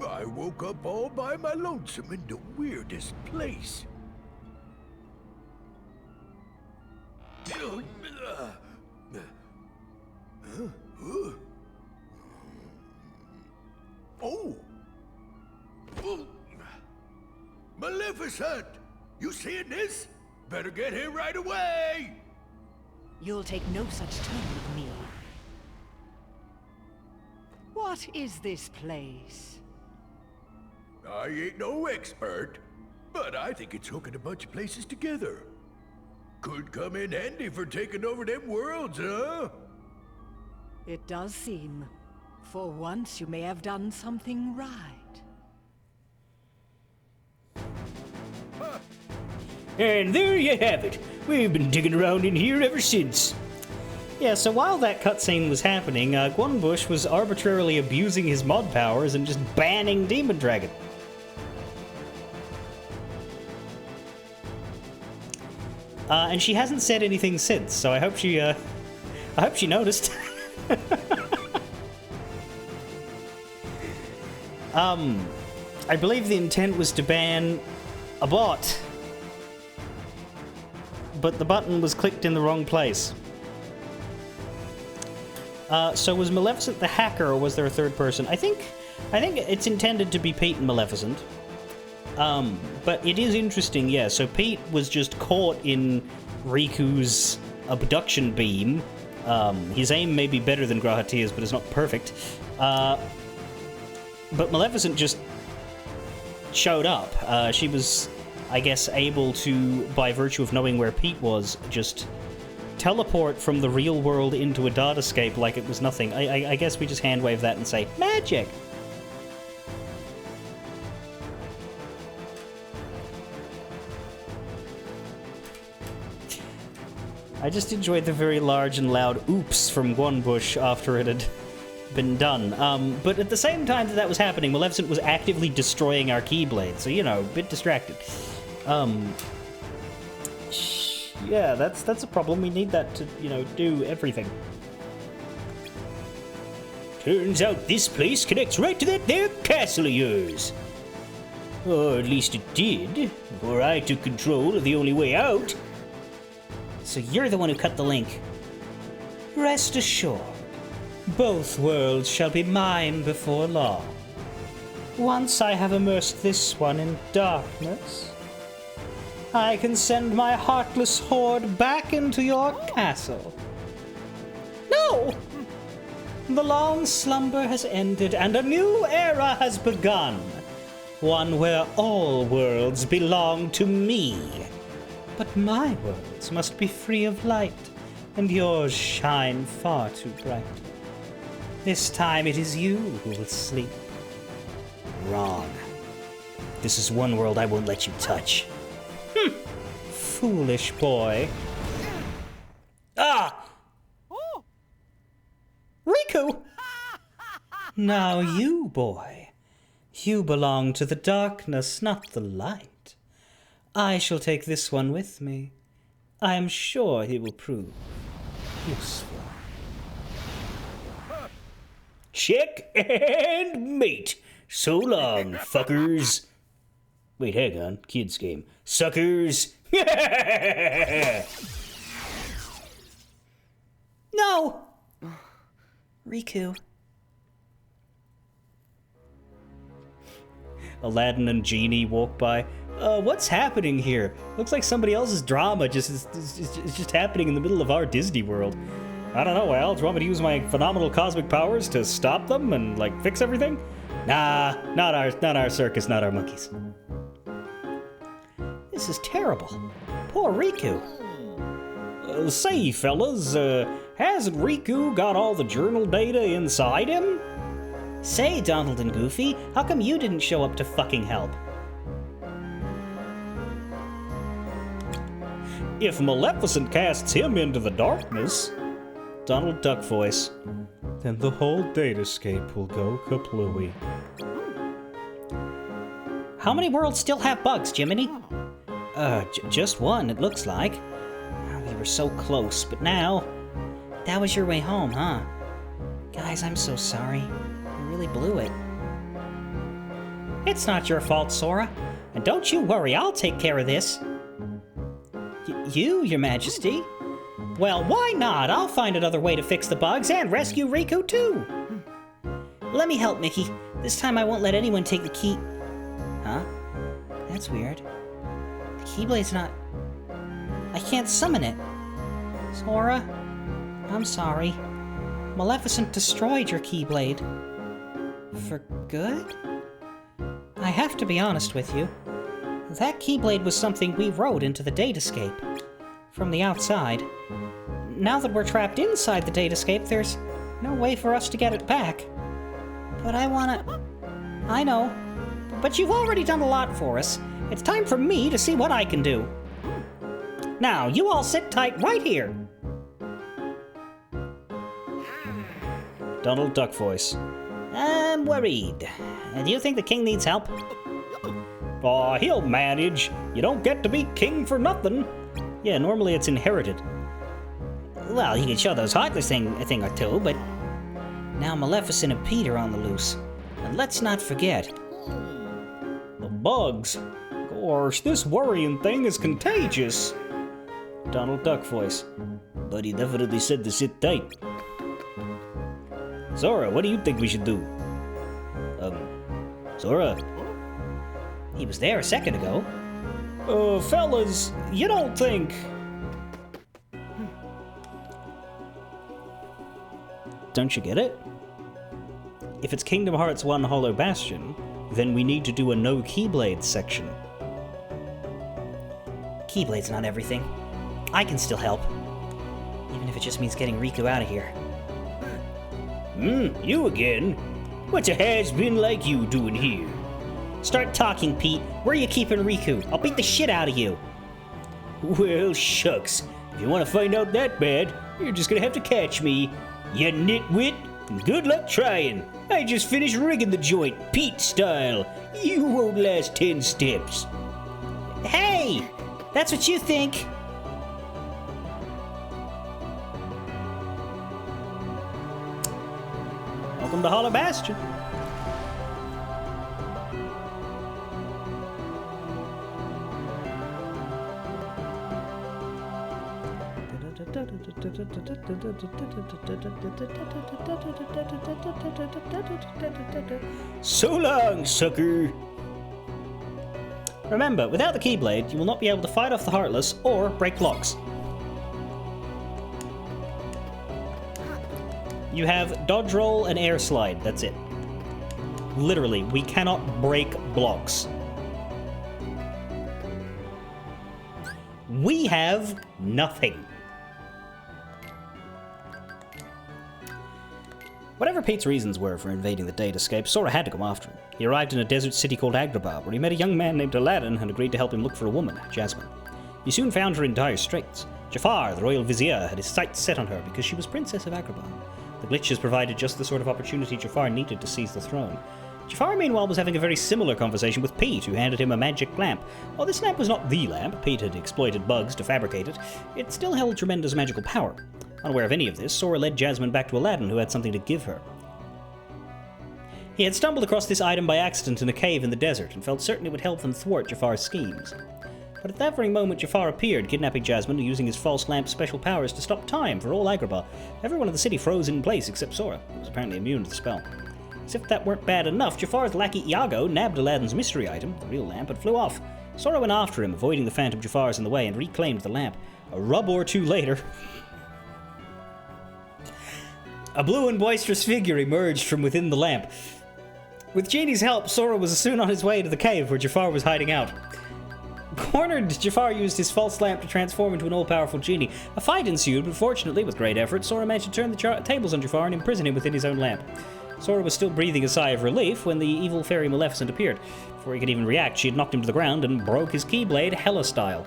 I woke up all by my lonesome in the weirdest place. Oh! Maleficent! You seeing this? Better get here right away! You'll take no such turn with me. What is this place? I ain't no expert, but I think it's hooking a bunch of places together. Could come in handy for taking over them worlds, huh? It does seem. For once you may have done something right. And there you have it. We've been digging around in here ever since. Yeah, so while that cutscene was happening, Gwynbush was arbitrarily abusing his mod powers and just banning Demon Dragon. And she hasn't said anything since, so I hope she noticed. I believe the intent was to ban a bot, but the button was clicked in the wrong place. So was Maleficent the hacker, or was there a third person? I think it's intended to be Pete and Maleficent. But it is interesting, yeah. So Pete was just caught in Riku's abduction beam, His aim may be better than Grahatia's, but it's not perfect. But Maleficent just showed up. She was, I guess, able to, by virtue of knowing where Pete was, just teleport from the real world into a datascape like it was nothing. I guess we just hand wave that and say, magic! I just enjoyed the very large and loud oops from Gwonbush after it had been done. But at the same time that was happening, Maleficent was actively destroying our Keyblade, so, you know, a bit distracted. Yeah, that's a problem. We need that to, you know, do everything. Turns out this place connects right to that there castle of yours. Or at least it did, before I took control of the only way out. So you're the one who cut the link. Rest assured, both worlds shall be mine before long. Once I have immersed this one in darkness, I can send my heartless horde back into your castle. No! The long slumber has ended and a new era has begun. One where all worlds belong to me. But my worlds must be free of light, and yours shine far too bright. This time it is you who will sleep. Wrong. This is one world I won't let you touch. Foolish boy. Ah! Riku! Now you, boy, you belong to the darkness, not the light. I shall take this one with me. I am sure he will prove useful. Check and mate. So long, fuckers. Wait, hang on. Kids game. Suckers. No! Riku. Aladdin and Genie walk by. What's happening here? Looks like somebody else's drama is just happening in the middle of our Disney world. I don't know, Al. Do you want me to use my phenomenal cosmic powers to stop them and, like, fix everything? Nah, not our circus, not our monkeys. This is terrible. Poor Riku. Say, fellas, hasn't Riku got all the journal data inside him? Say, Donald and Goofy, how come you didn't show up to fucking help? If Maleficent casts him into the darkness, Donald Duck voice, then the whole datascape will go kaplooey. How many worlds still have bugs, Jiminy? Just one, it looks like. We were so close, but now... That was your way home, huh? Guys, I'm so sorry. I really blew it. It's not your fault, Sora. And don't you worry, I'll take care of this. You, Your Majesty? Well, why not? I'll find another way to fix the bugs and rescue Riku, too. Let me help, Mickey. This time I won't let anyone take the key... Huh? That's weird. The Keyblade's not... I can't summon it. Sora, I'm sorry. Maleficent destroyed your Keyblade. For good? I have to be honest with you. That Keyblade was something we wrote into the datascape. From the outside. Now that we're trapped inside the datascape, there's no way for us to get it back. But I wanna... I know. But you've already done a lot for us. It's time for me to see what I can do. Now, you all sit tight right here. Donald Duck voice. I'm worried. Do you think the king needs help? Aw, he'll manage. You don't get to be king for nothing. Yeah, normally it's inherited. Well, he could show those Heartless thing a thing or two, but... Now Maleficent and Pete are on the loose. And let's not forget... The bugs. Gosh, this worrying thing is contagious. Donald Duck voice. But he definitely said to sit tight. Zora, what do you think we should do? Zora? He was there a second ago. Fellas, you don't think... Don't you get it? If it's Kingdom Hearts 1 Hollow Bastion, then we need to do a no Keyblade section. Keyblade's not everything. I can still help. Even if it just means getting Riku out of here. You again? What's a has-been like you doing here? Start talking, Pete. Where are you keeping Riku? I'll beat the shit out of you. Well, shucks. If you want to find out that bad, you're just gonna have to catch me, you nitwit. Good luck trying. I just finished rigging the joint, Pete style. You won't last 10 steps. Hey! That's what you think. Welcome to Hollow Bastion. So long, sucker! Remember, without the Keyblade, you will not be able to fight off the Heartless or break blocks. You have dodge roll and air slide, that's it. Literally, we cannot break blocks. We have nothing. Whatever Pete's reasons were for invading the Datascape, Sora had to go after him. He arrived in a desert city called Agrabah, where he met a young man named Aladdin and agreed to help him look for a woman, Jasmine. He soon found her in dire straits. Jafar, the royal vizier, had his sights set on her because she was Princess of Agrabah. The glitches provided just the sort of opportunity Jafar needed to seize the throne. Jafar, meanwhile, was having a very similar conversation with Pete, who handed him a magic lamp. While this lamp was not the lamp, Pete had exploited bugs to fabricate it, it still held tremendous magical power. Unaware of any of this, Sora led Jasmine back to Aladdin, who had something to give her. He had stumbled across this item by accident in a cave in the desert, and felt certain it would help them thwart Jafar's schemes. But at that very moment, Jafar appeared, kidnapping Jasmine and using his false lamp's special powers to stop time for all Agrabah. Everyone in the city froze in place except Sora, who was apparently immune to the spell. As if that weren't bad enough, Jafar's lackey Iago nabbed Aladdin's mystery item, the real lamp, and flew off. Sora went after him, avoiding the phantom Jafars in the way, and reclaimed the lamp. A rub or two later, a blue and boisterous figure emerged from within the lamp. With Genie's help, Sora was soon on his way to the cave where Jafar was hiding out. Cornered, Jafar used his false lamp to transform into an all-powerful genie. A fight ensued, but fortunately, with great effort, Sora managed to turn the tables on Jafar and imprison him within his own lamp. Sora was still breathing a sigh of relief when the evil fairy Maleficent appeared. Before he could even react, she had knocked him to the ground and broke his Keyblade Hela style.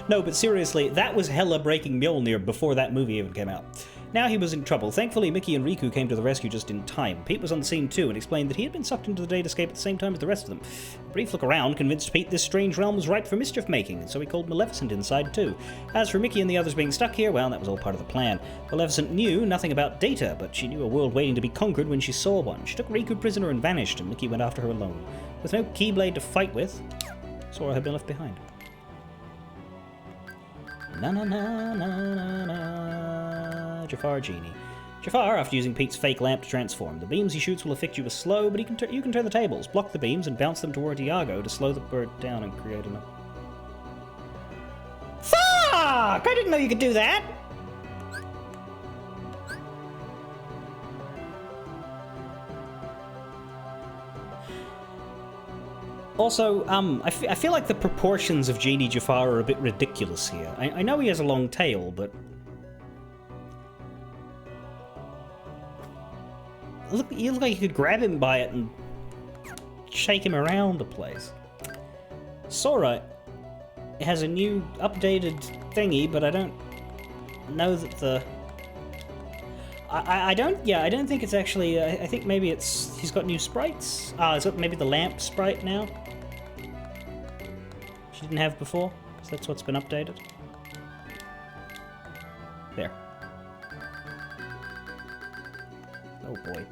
No, but seriously, that was Hela breaking Mjolnir before that movie even came out. Now he was in trouble. Thankfully, Mickey and Riku came to the rescue just in time. Pete was on the scene too and explained that he had been sucked into the Datascape at the same time as the rest of them. A brief look around convinced Pete this strange realm was ripe for mischief making, and so he called Maleficent inside too. As for Mickey and the others being stuck here, well, that was all part of the plan. Maleficent knew nothing about data, but she knew a world waiting to be conquered when she saw one. She took Riku prisoner and vanished, and Mickey went after her alone. With no Keyblade to fight with, Sora had been left behind. Na na na na na na. Jafar Genie. Jafar, after using Pete's fake lamp to transform, the beams he shoots will affect you as slow, but you can turn the tables, block the beams, and bounce them toward Iago to slow the bird down and create enough. Fuck! I didn't know you could do that! Also, I feel like the proportions of Genie Jafar are a bit ridiculous here. I know he has a long tail, but... You look like you could grab him by it and shake him around the place. Sora has a new updated thingy, but I don't know that the... I don't think it's actually... I think maybe he's got new sprites. Is it maybe the lamp sprite now? She didn't have before, so that's what's been updated. There. Oh boy.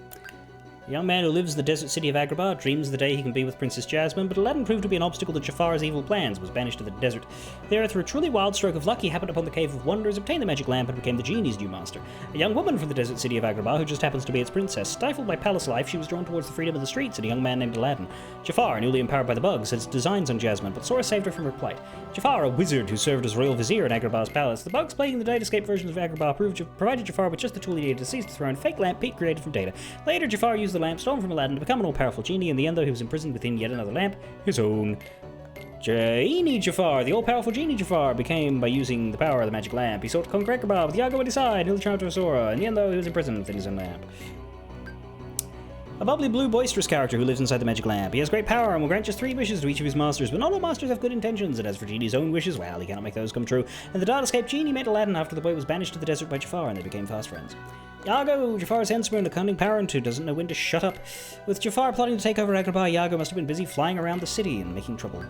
A young man who lives in the desert city of Agrabah dreams of the day he can be with Princess Jasmine, but Aladdin proved to be an obstacle to Jafar's evil plans, was banished to the desert. There, through a truly wild stroke of luck, he happened upon the Cave of Wonders, obtained the magic lamp, and became the genie's new master. A young woman from the desert city of Agrabah, who just happens to be its princess. Stifled by palace life, she was drawn towards the freedom of the streets and a young man named Aladdin. Jafar, newly empowered by the bugs, had designs on Jasmine, but Sora saved her from her plight. Jafar, a wizard who served as royal vizier in Agrabah's palace. The bugs plaguing the Datascape versions of Agrabah provided Jafar with just the tool he needed to seize the throne, fake lamp Pete created from Data. Later, Jafar used the lamp stolen from Aladdin to become an all-powerful genie. In the end, though, he was imprisoned within yet another lamp, his own. Genie Jafar, the all-powerful Genie Jafar, became by using the power of the magic lamp. He sought to conquer Agrabah with Iago at his side, newly charmed to Sora. In the end, though, he was imprisoned within his own lamp. A bubbly, blue, boisterous character who lives inside the magic lamp. He has great power and will grant just 3 wishes to each of his masters, but not all masters have good intentions, and as for Genie's own wishes, well, he cannot make those come true. And the Datascape Genie met Aladdin after the boy was banished to the desert by Jafar, and they became fast friends. Iago, Jafar's henchman, a cunning parent who doesn't know when to shut up. With Jafar plotting to take over Agrabah, Iago must have been busy flying around the city and making trouble.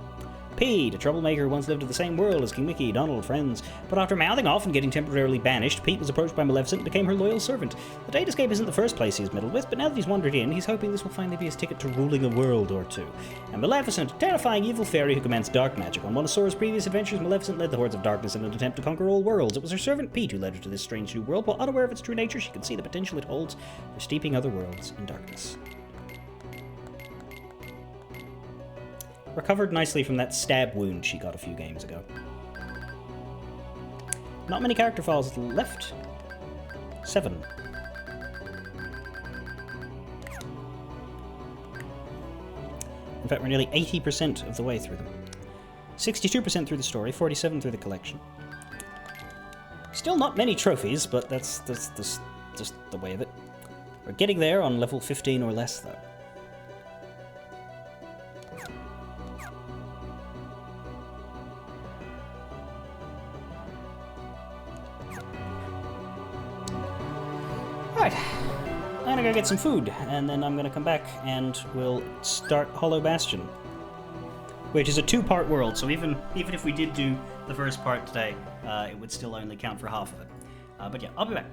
Pete, a troublemaker who once lived in the same world as King Mickey, Donald, friends. But after mouthing off and getting temporarily banished, Pete was approached by Maleficent and became her loyal servant. The Datascape isn't the first place he's meddled with, but now that he's wandered in, he's hoping this will finally be his ticket to ruling a world or two. And Maleficent, a terrifying evil fairy who commands dark magic. On one of Sora's previous adventures, Maleficent led the hordes of darkness in an attempt to conquer all worlds. It was her servant Pete who led her to this strange new world. While unaware of its true nature, she could see the potential it holds for steeping other worlds in darkness. Recovered nicely from that stab wound she got a few games ago. Not many character files left. 7. In fact, we're nearly 80% of the way through them. 62% through the story, 47% through the collection. Still not many trophies, but that's just the way of it. We're getting there on level 15 or less, though. Right, I'm gonna go get some food, and then I'm gonna come back and we'll start Hollow Bastion, which is a 2-part world. So even if we did do the first part today, it would still only count for half of it. But yeah, I'll be back.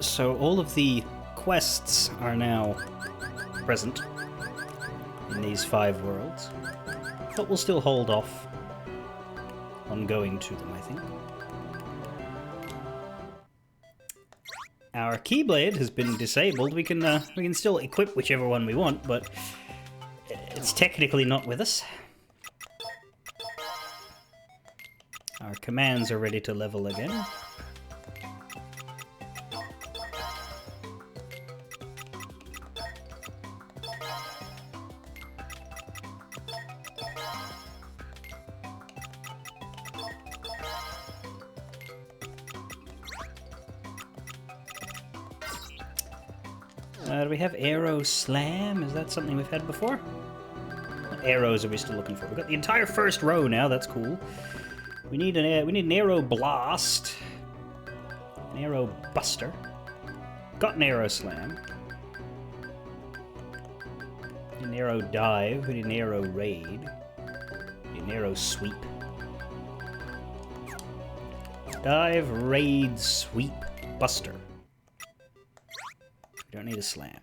So all of the quests are now present in these 5 worlds, but we'll still hold off on going to them, I think. Our Keyblade has been disabled. We can still equip whichever one we want, but it's technically not with us. Our commands are ready to level again. Do we have Arrow Slam? Is that something we've had before? What arrows are we still looking for? We've got the entire first row now. That's cool. We need an Arrow Blast, an Arrow Buster. Got an Arrow Slam. We need an Arrow Dive. We need an Arrow Raid. We need an Arrow Sweep. Dive, Raid, Sweep, Buster. We don't need a Slam.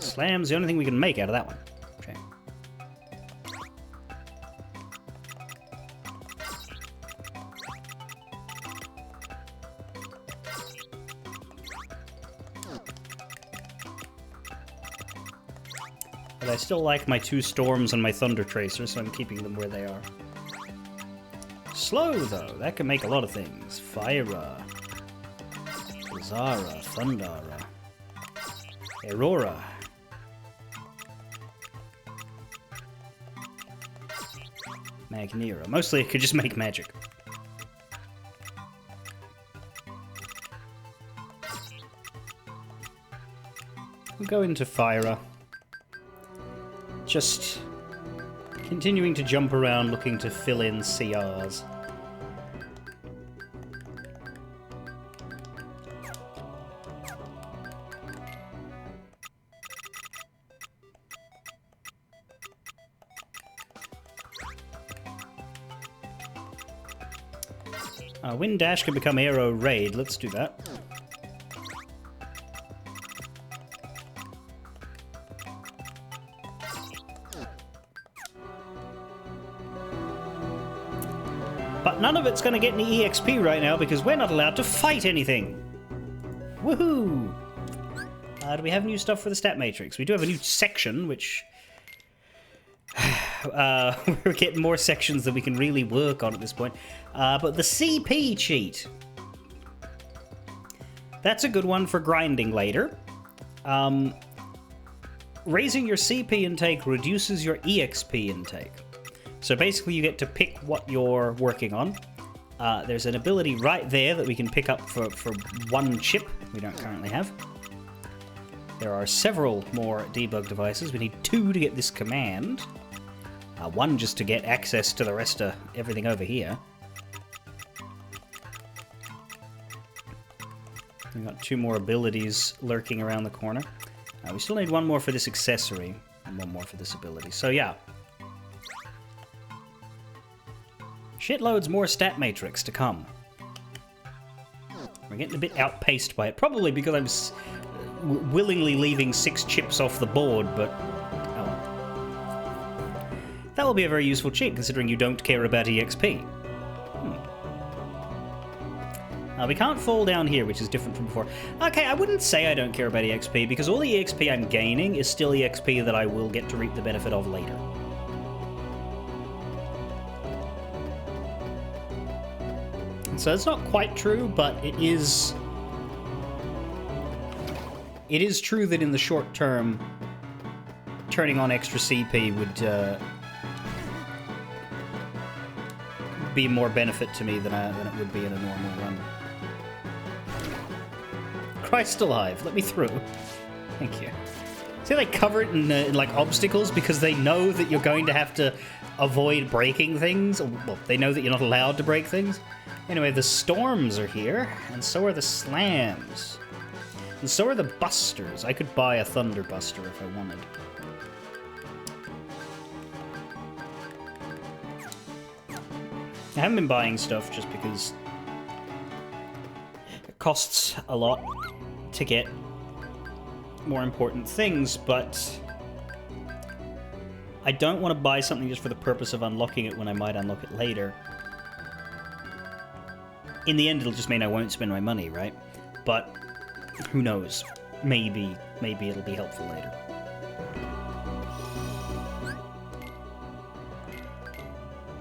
Slam's the only thing we can make out of that one. Okay. But I still like my 2 Storms and my Thunder Tracer, so I'm keeping them where they are. Slow, though. That can make a lot of things. Fyra, Zara, Thundara, Aurora. Magnera. Mostly it could just make magic. We'll go into Fyra. Just continuing to jump around looking to fill in CRs. Wind Dash can become Arrow Raid. Let's do that. But none of it's going to get any EXP right now because we're not allowed to fight anything. Woohoo! Do we have new stuff for the stat matrix? We do have a new section, which... we're getting more sections that we can really work on at this point. But the CP cheat. That's a good one for grinding later. Raising your CP intake reduces your EXP intake. So basically you get to pick what you're working on. There's an ability right there that we can pick up for 1 chip we don't currently have. There are several more debug devices. We need 2 to get this command. 1 just to get access to the rest of everything over here. We've got 2 more abilities lurking around the corner. We still need 1 more for this accessory and 1 more for this ability. So yeah. Shitloads more stat matrix to come. We're getting a bit outpaced by it. Probably because I'm willingly leaving 6 chips off the board, but... that will be a very useful cheat, considering you don't care about EXP. We can't fall down here, which is different from before. Okay, I wouldn't say I don't care about EXP, because all the EXP I'm gaining is still EXP that I will get to reap the benefit of later. So it's not quite true, but it is... it is true that in the short term, turning on extra CP would... be more benefit to me than it would be in a normal run. Christ alive, let me through. Thank you. See, they cover it in like obstacles because they know that you're going to have to avoid breaking things. Well, they know that you're not allowed to break things. Anyway, the storms are here, and so are the slams. And so are the busters. I could buy a thunder buster if I wanted. I haven't been buying stuff just because it costs a lot to get more important things, but I don't want to buy something just for the purpose of unlocking it when I might unlock it later. In the end, it'll just mean I won't spend my money, right? But who knows? Maybe it'll be helpful later.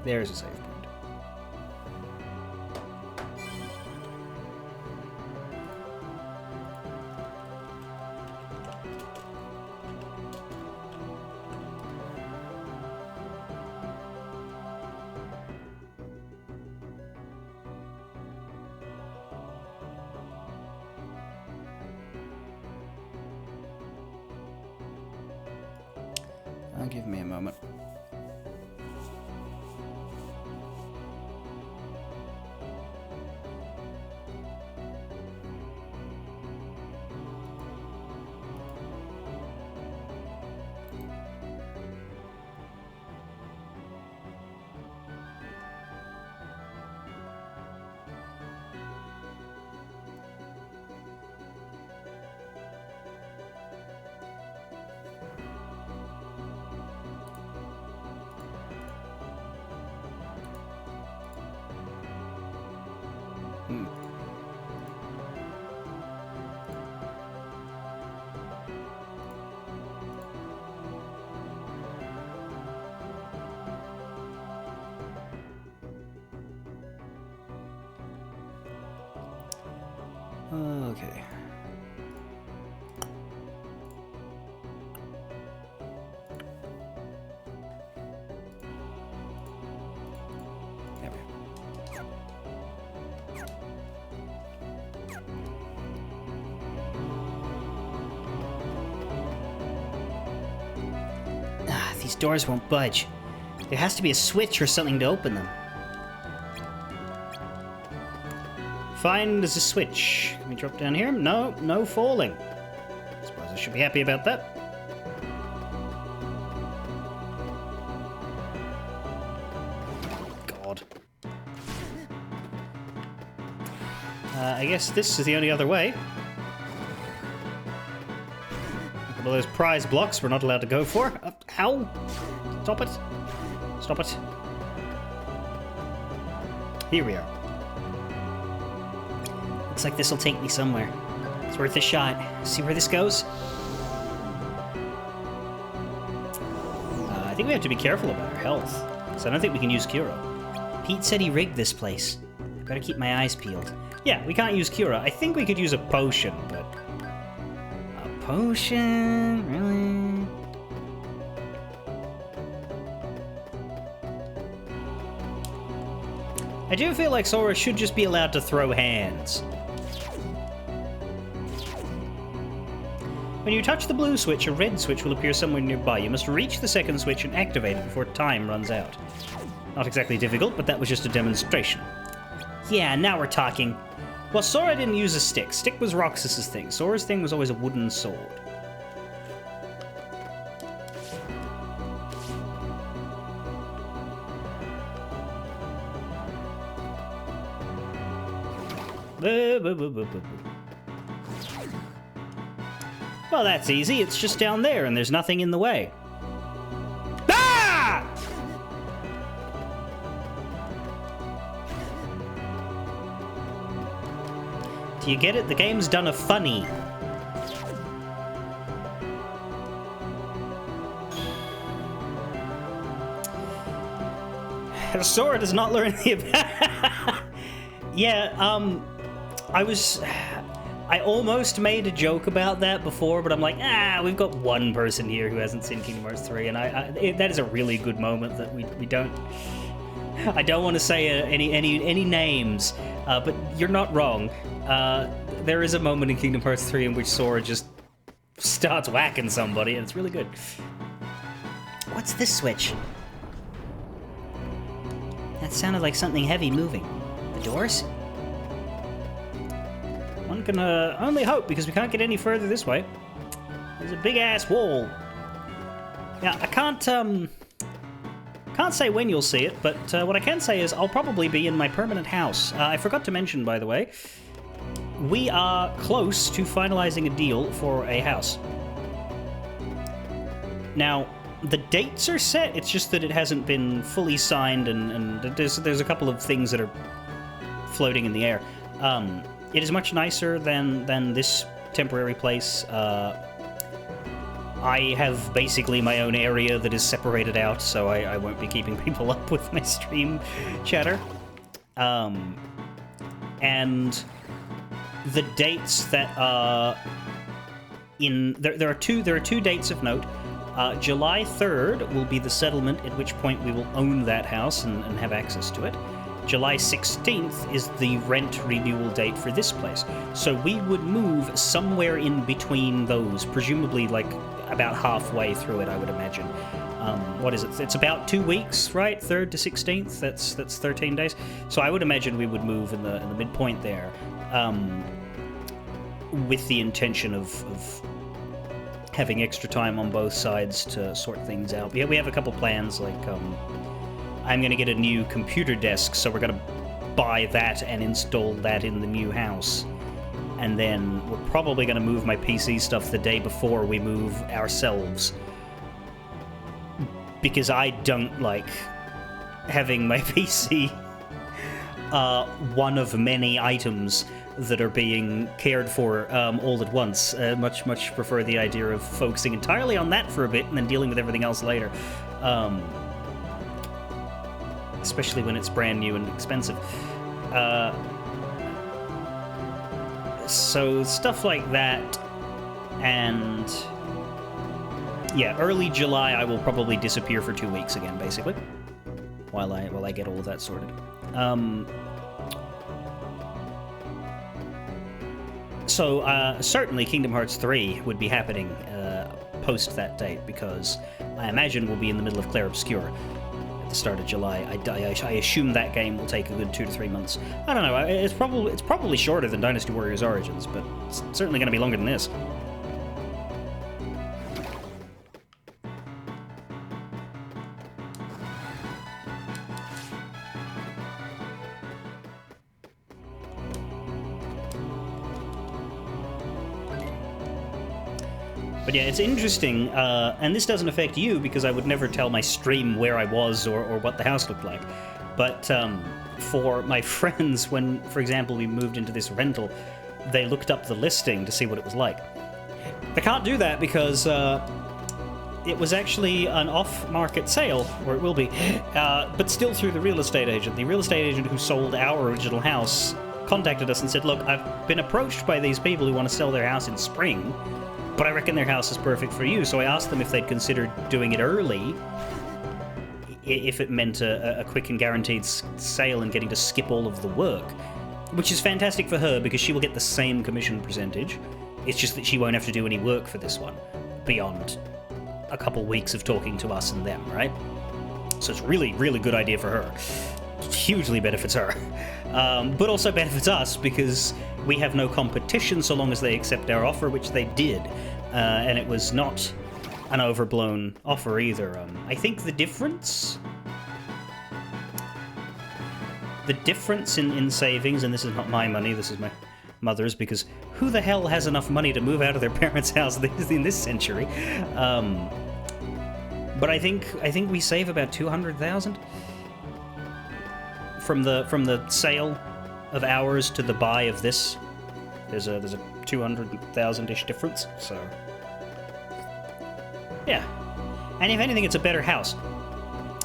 There's a save point. Give me a moment. Okay. There we go. These doors won't budge. There has to be a switch or something to open them. Find there's a switch. Can we drop down here? No, no falling. I suppose I should be happy about that. God. I guess this is the only other way. A couple of those prize blocks we're not allowed to go for. Ow! Stop it. Stop it. Here we are. Looks like this will take me somewhere. It's worth a shot. See where this goes? I think we have to be careful about our health, because I don't think we can use Cura. Pete said he rigged this place. Better keep my eyes peeled. Yeah, we can't use Cura. I think we could use a potion, but... A potion? Really? I do feel like Sora should just be allowed to throw hands. When you touch the blue switch, a red switch will appear somewhere nearby. You must reach the second switch and activate it before time runs out. Not exactly difficult, but that was just a demonstration. Yeah, now we're talking. Well, Sora didn't use a stick. Stick was Roxas's thing. Sora's thing was always a wooden sword. Well, that's easy. It's just down there, and there's nothing in the way. Ah! Do you get it? The game's done a funny. Sora does not learn the... Yeah, I almost made a joke about that before, but I'm like, we've got one person here who hasn't seen Kingdom Hearts 3, and that is a really good moment that we don't... I don't want to say any names, but you're not wrong. There is a moment in Kingdom Hearts 3 in which Sora just starts whacking somebody, and it's really good. What's this switch? That sounded like something heavy moving. The doors? One can only hope, because we can't get any further this way. There's a big-ass wall. Now, I can't say when you'll see it, but what I can say is I'll probably be in my permanent house. I forgot to mention, by the way, we are close to finalizing a deal for a house. Now, the dates are set, it's just that it hasn't been fully signed, and there's a couple of things that are floating in the air. It is much nicer than this temporary place. I have basically my own area that is separated out, so I won't be keeping people up with my stream chatter. And the dates that are in there are two dates of note. July 3rd will be the settlement, at which point we will own that house and have access to it. July 16th is the rent renewal date for this place. So we would move somewhere in between those, presumably like about halfway through it, I would imagine. What is it? It's about 2 weeks, right? 3rd to 16th. That's 13 days. So I would imagine we would move in the midpoint there, with the intention of having extra time on both sides to sort things out. We have a couple plans, like I'm going to get a new computer desk, so we're going to buy that and install that in the new house. And then we're probably going to move my PC stuff the day before we move ourselves. Because I don't like having my PC one of many items that are being cared for all at once. Much prefer the idea of focusing entirely on that for a bit and then dealing with everything else later. Especially when it's brand new and expensive. So stuff like that, and yeah, early July I will probably disappear for 2 weeks again, basically, while I get all of that sorted. So certainly Kingdom Hearts 3 would be happening post that date, because I imagine we'll be in the middle of Clair Obscur at the start of July. I assume that game will take a good 2 to 3 months. I don't know. It's probably shorter than Dynasty Warriors Origins, but it's certainly going to be longer than this. But yeah, it's interesting, and this doesn't affect you because I would never tell my stream where I was or what the house looked like. But for my friends, when, for example, we moved into this rental, they looked up the listing to see what it was like. They can't do that because it was actually an off-market sale, or it will be, but still through the real estate agent. The real estate agent who sold our original house contacted us and said, look, I've been approached by these people who want to sell their house in spring, but I reckon their house is perfect for you. So I asked them if they'd consider doing it early, if it meant a quick and guaranteed sale and getting to skip all of the work, which is fantastic for her because she will get the same commission percentage. It's just that she won't have to do any work for this one beyond a couple weeks of talking to us and them, right? So it's really, really good idea for her. Hugely benefits her. But also benefits us because we have no competition so long as they accept our offer, which they did. And it was not an overblown offer either. I think the difference in savings, and this is not my money, this is my mother's, because who the hell has enough money to move out of their parents' house in this century? But I think we save about 200,000 from the sale of ours to the buy of this. There's a 200,000-ish difference. So yeah, and if anything, it's a better house.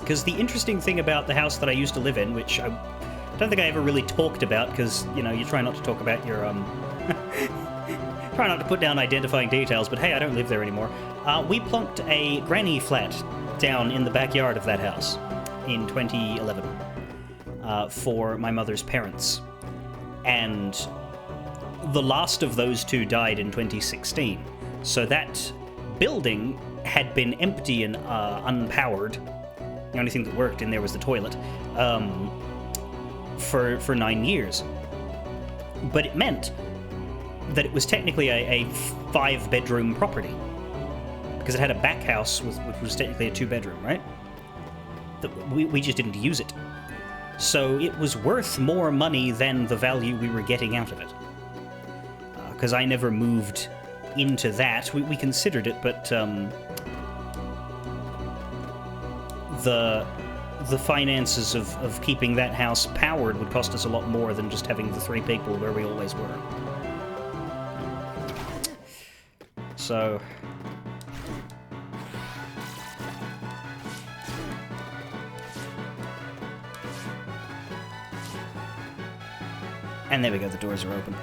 Because the interesting thing about the house that I used to live in, which I don't think I ever really talked about, because you try not to talk about your try not to put down identifying details, but hey, I don't live there anymore. We plonked a granny flat down in the backyard of that house in 2011 for my mother's parents. And the last of those two died in 2016. So that building had been empty and unpowered. The only thing that worked in there was the toilet for 9 years. But it meant that it was technically a 5-bedroom property because it had a back house which was technically a 2-bedroom, right? That we just didn't use it. So it was worth more money than the value we were getting out of it. Because I never moved into that. We considered it, but the finances of keeping that house powered would cost us a lot more than just having the 3 people where we always were. So... And there we go, the doors are open.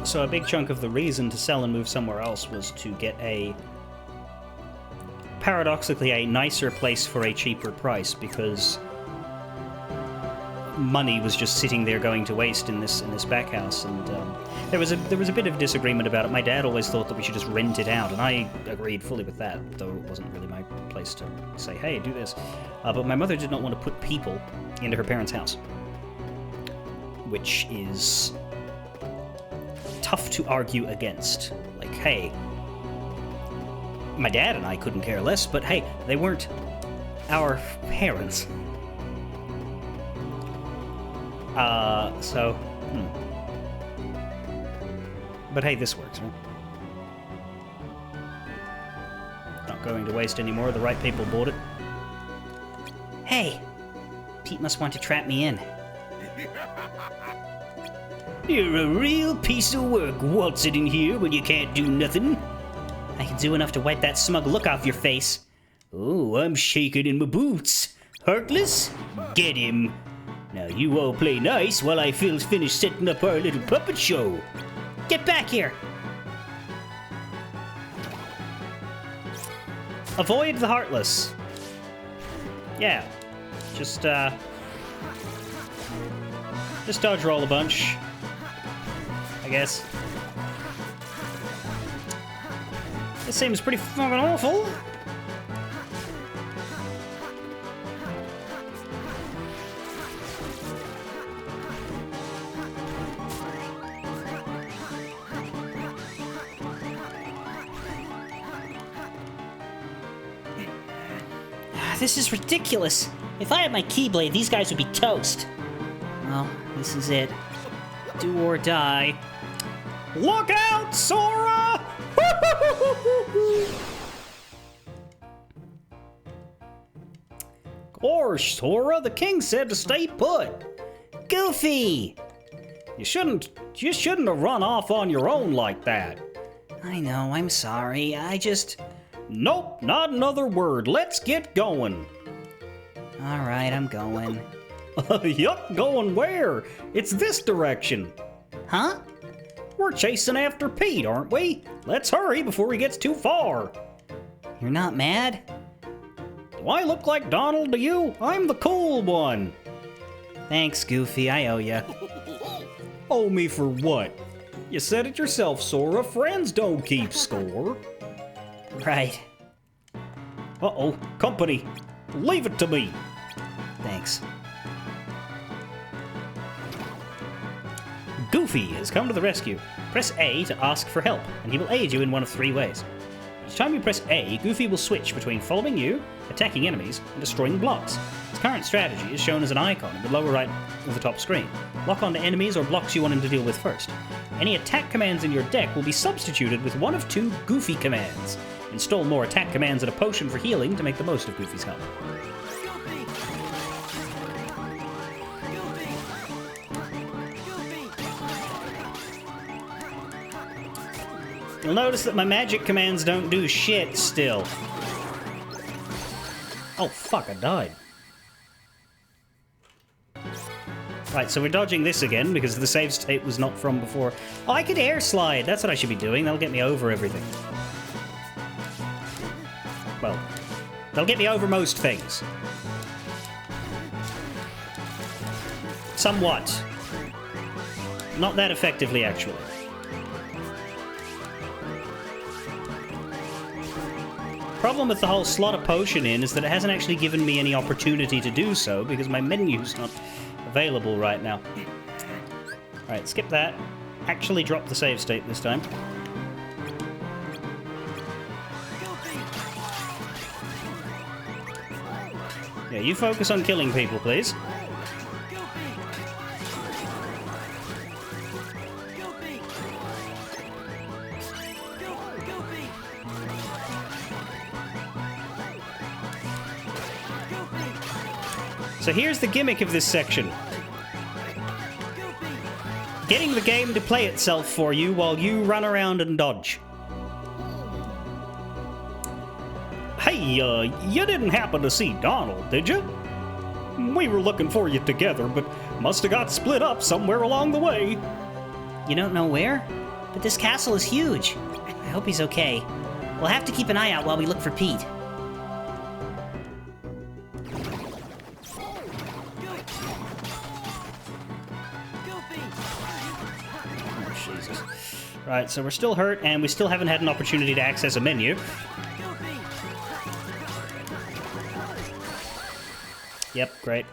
So a big chunk of the reason to sell and move somewhere else was to get paradoxically, a nicer place for a cheaper price, because money was just sitting there going to waste in this back house, and there was a bit of disagreement about it. My dad always thought that we should just rent it out, and I agreed fully with that, though it wasn't really my place to say, hey, do this. But my mother did not want to put people into her parents' house, which is tough to argue against. Like, hey, my dad and I couldn't care less, but hey, they weren't our parents. But hey, this works, right? Not going to waste any more. The right people bought it. Hey, Pete must want to trap me in. You're a real piece of work waltzing in here when you can't do nothing. I can do enough to wipe that smug look off your face. Oh, I'm shaking in my boots. Heartless? Get him. Now you all play nice while I finish setting up our little puppet show. Get back here! Avoid the Heartless. Yeah. Just dodge roll a bunch, I guess. This seems pretty fucking awful. This is ridiculous. If I had my Keyblade, these guys would be toast. Well, this is it. Do or die. Look out, Sora! Gosh, Sora, the king said to stay put. Goofy! You shouldn't have run off on your own like that. I know, I'm sorry. Nope, not another word. Let's get going. Alright, I'm going. Yup, going where? It's this direction. Huh? We're chasing after Pete, aren't we? Let's hurry before he gets too far. You're not mad? Do I look like Donald to you? I'm the cool one. Thanks, Goofy. I owe ya. Owe me for what? You said it yourself, Sora. Friends don't keep score. Right. Uh-oh, company. Leave it to me. Thanks. Goofy has come to the rescue. Press A to ask for help, and he will aid you in one of 3 ways. Each time you press A, Goofy will switch between following you, attacking enemies, and destroying blocks. His current strategy is shown as an icon in the lower right of the top screen. Lock onto enemies or blocks you want him to deal with first. Any attack commands in your deck will be substituted with one of 2 Goofy commands. Install more attack commands and a potion for healing to make the most of Goofy's help. You'll notice that my magic commands don't do shit still. Oh fuck, I died. Right, so we're dodging this again because the save state was not from before. Oh, I could air slide. That's what I should be doing. That'll get me over everything. Well, that'll get me over most things. Somewhat. Not that effectively, actually. Problem with the whole slot a potion in is that it hasn't actually given me any opportunity to do so because my menu's not available right now. Alright, skip that. Actually drop the save state this time. Yeah, you focus on killing people, please. So here's the gimmick of this section. Getting the game to play itself for you while you run around and dodge. Hey, you didn't happen to see Donald, did you? We were looking for you together, but must have got split up somewhere along the way. You don't know where? But this castle is huge. I hope he's okay. We'll have to keep an eye out while we look for Pete. Jesus. Right, so we're still hurt, and we still haven't had an opportunity to access a menu. Yep, great.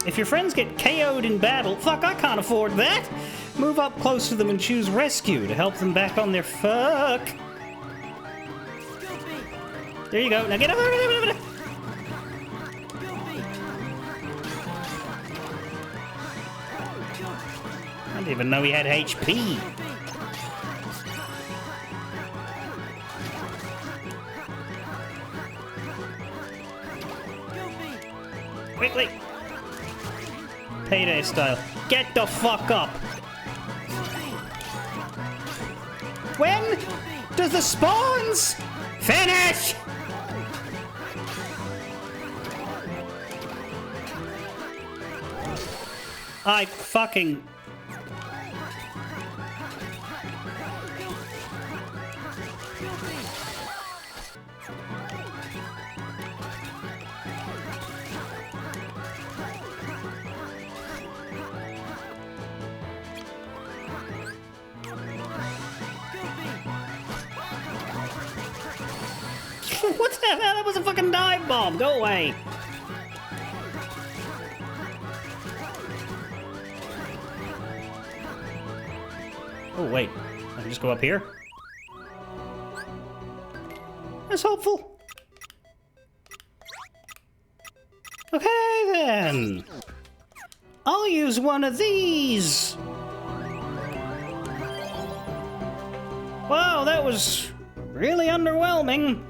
If your friends get KO'd in battle, fuck, I can't afford that! Move up close to them and choose rescue to help them back on their fuck. There you go, now get up! I didn't even know he had HP. Quickly! Payday style. Get the fuck up! When does the spawns finish? I fucking... What the hell? That was a fucking dive bomb! Go away! Oh, wait. I can just go up here? That's hopeful. Okay, then. I'll use one of these. Wow, that was really underwhelming.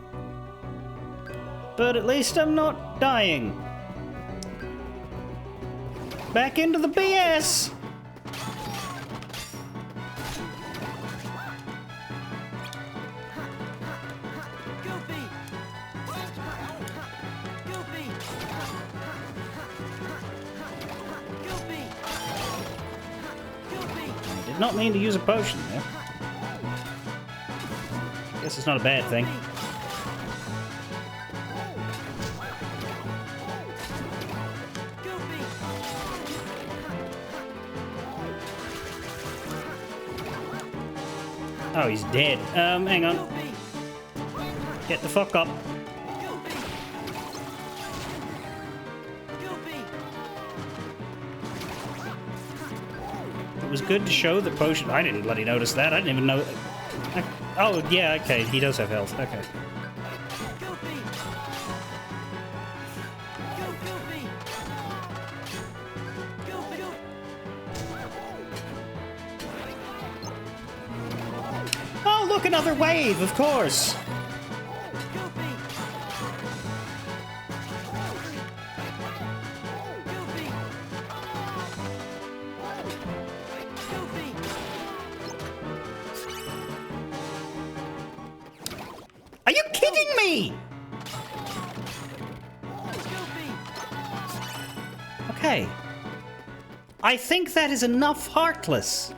But at least I'm not dying. Back into the BS! I did not mean to use a potion there. Guess it's not a bad thing. Oh, he's dead. Hang on. Get the fuck up. It was good to show the potion. I didn't bloody notice that. I didn't even know. Oh, yeah, okay. He does have health. Okay. Oh, look, another wave, of course. Are you kidding me? Okay. I think that is enough Heartless.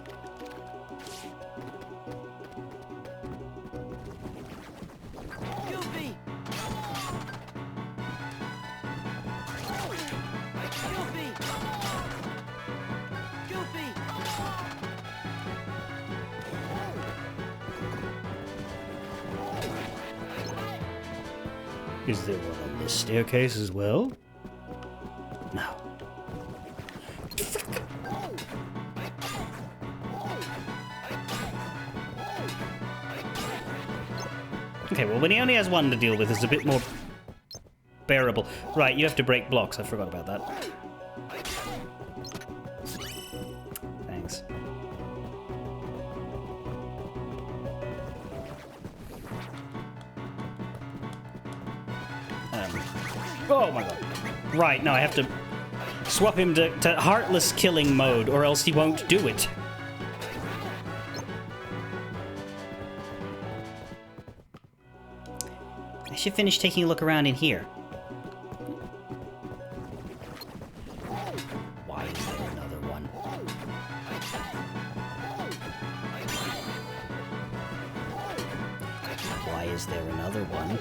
Goofy! Goofy! Goofy! Is there one on this staircase as well? No. Okay, well, when he only has one to deal with, it's a bit more bearable. Right, you have to break blocks. I forgot about that. Thanks. Oh my god. Right, no, I have to swap him to Heartless killing mode, or else he won't do it. I should finish taking a look around in here. Why is there another one? Why is there another one?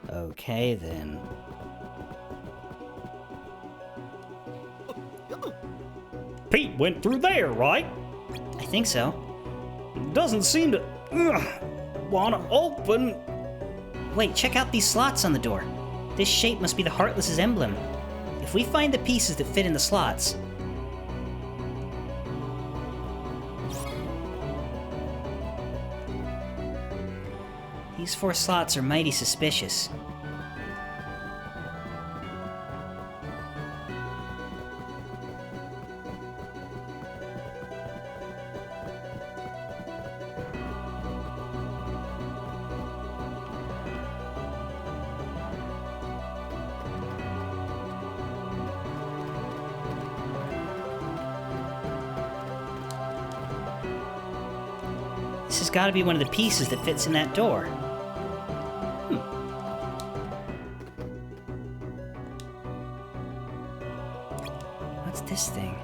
Okay, then. Pete went through there, right? I think so. Doesn't seem to want to open. Wait, check out these slots on the door. This shape must be the Heartless's emblem. If we find the pieces that fit in the slots... These 4 slots are mighty suspicious. This has got to be one of the pieces that fits in that door. What's this thing?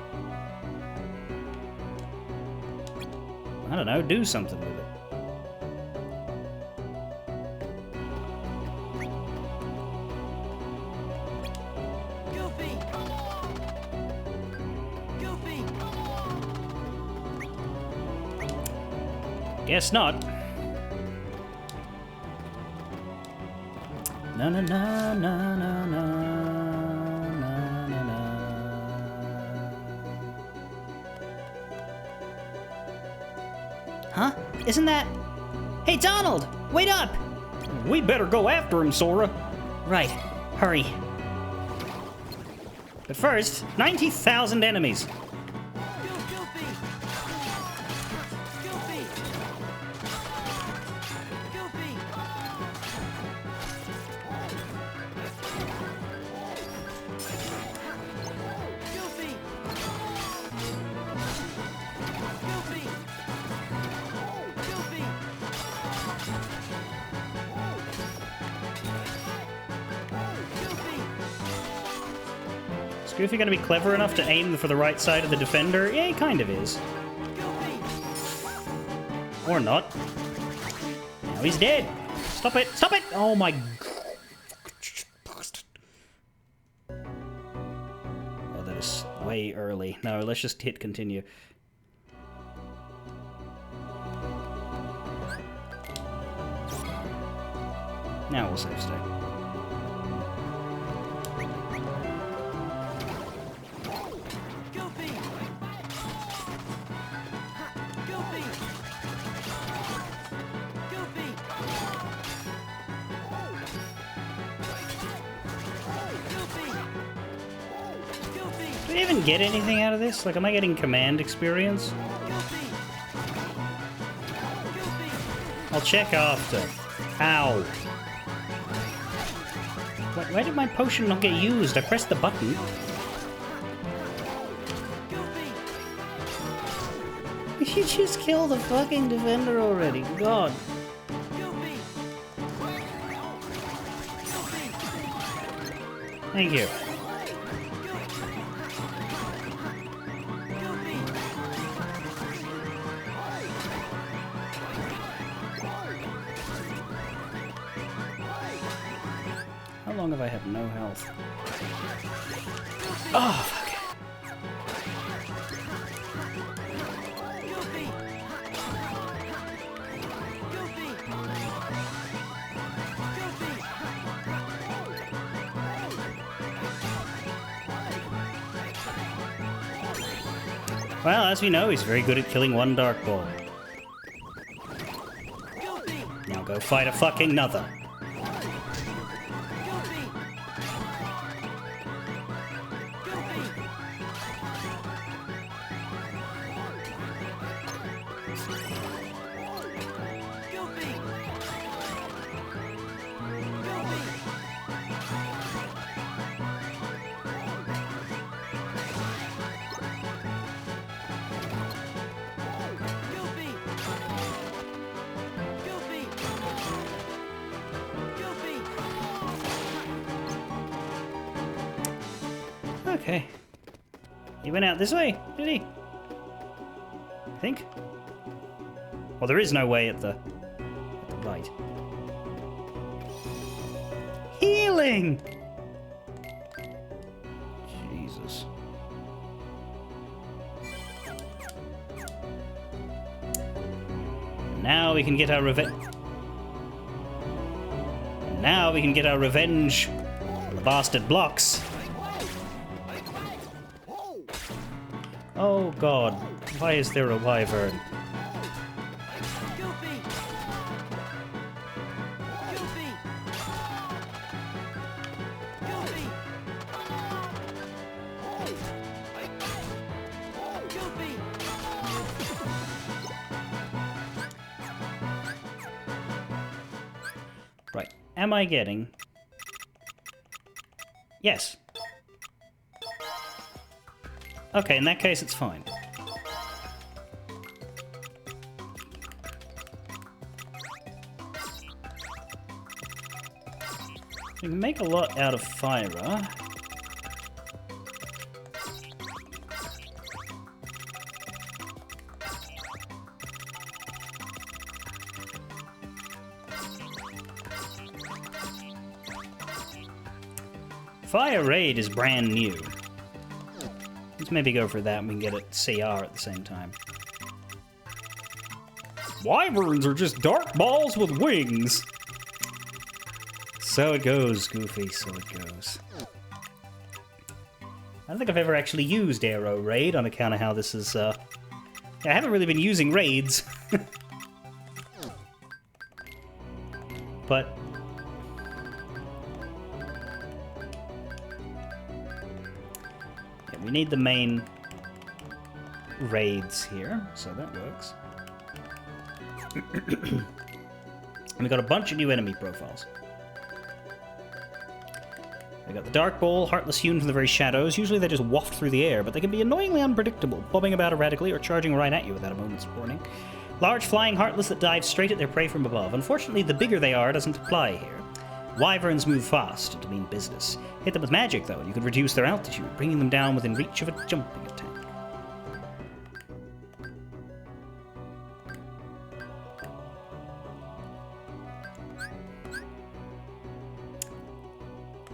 I don't know, do something with it. Goofy! Goofy! Guess not. No, no, no, no, no, no, no, no, no. Huh? Isn't that... Hey, Donald! Wait up! We better go after him, Sora. Right. Hurry. But first, 90,000 enemies. Goofy! Goofy! Goofy! Goofy! Goofy! Goofy! Goofy! Is Goofy gonna be clever enough to aim for the right side of the defender? Yeah, he kind of is. Goofy! Or not. Now he's dead. Stop it! Stop it! Oh my... Oh, that is way early. No, let's just hit continue. Now we'll save state. Goofy! Goofy! Goofy! Goofy! Goofy! Do we even get anything out of this? Like, am I getting command experience? Goofy! Goofy! I'll check after. Ow. Why did my potion not get used? I pressed the button. Goofy! You just killed the fucking defender already. God. Goofy! Thank you. How long have I had no health? Oh, fuck. Well, as we know, he's very good at killing one Dark Ball. Now go fight a fucking another. Okay. He went out this way, did he? I think. Well, there is no way at the right. Healing! Jesus. Now we can get our revenge. Now we can get our revenge on the bastard blocks. Oh god, why is there a wyvern? Right, am I getting... Yes. Okay, in that case, it's fine. We can make a lot out of Fyra. Fire Raid is brand new. Let's maybe go for that and we can get it CR at the same time. Wyverns are just dark balls with wings! So it goes, Goofy, so it goes. I don't think I've ever actually used Aero Raid on account of how this is, Yeah, I haven't really been using raids. But... we need the main raids here, so that works. And we got a bunch of new enemy profiles. We got the Dark Ball, Heartless hewn from the very shadows. Usually they just waft through the air, but they can be annoyingly unpredictable, bobbing about erratically or charging right at you without a moment's warning. Large flying Heartless that dive straight at their prey from above. Unfortunately, the bigger they are doesn't apply here. Wyverns move fast and mean business. Hit them with magic, though, and you can reduce their altitude, bringing them down within reach of a jumping attack.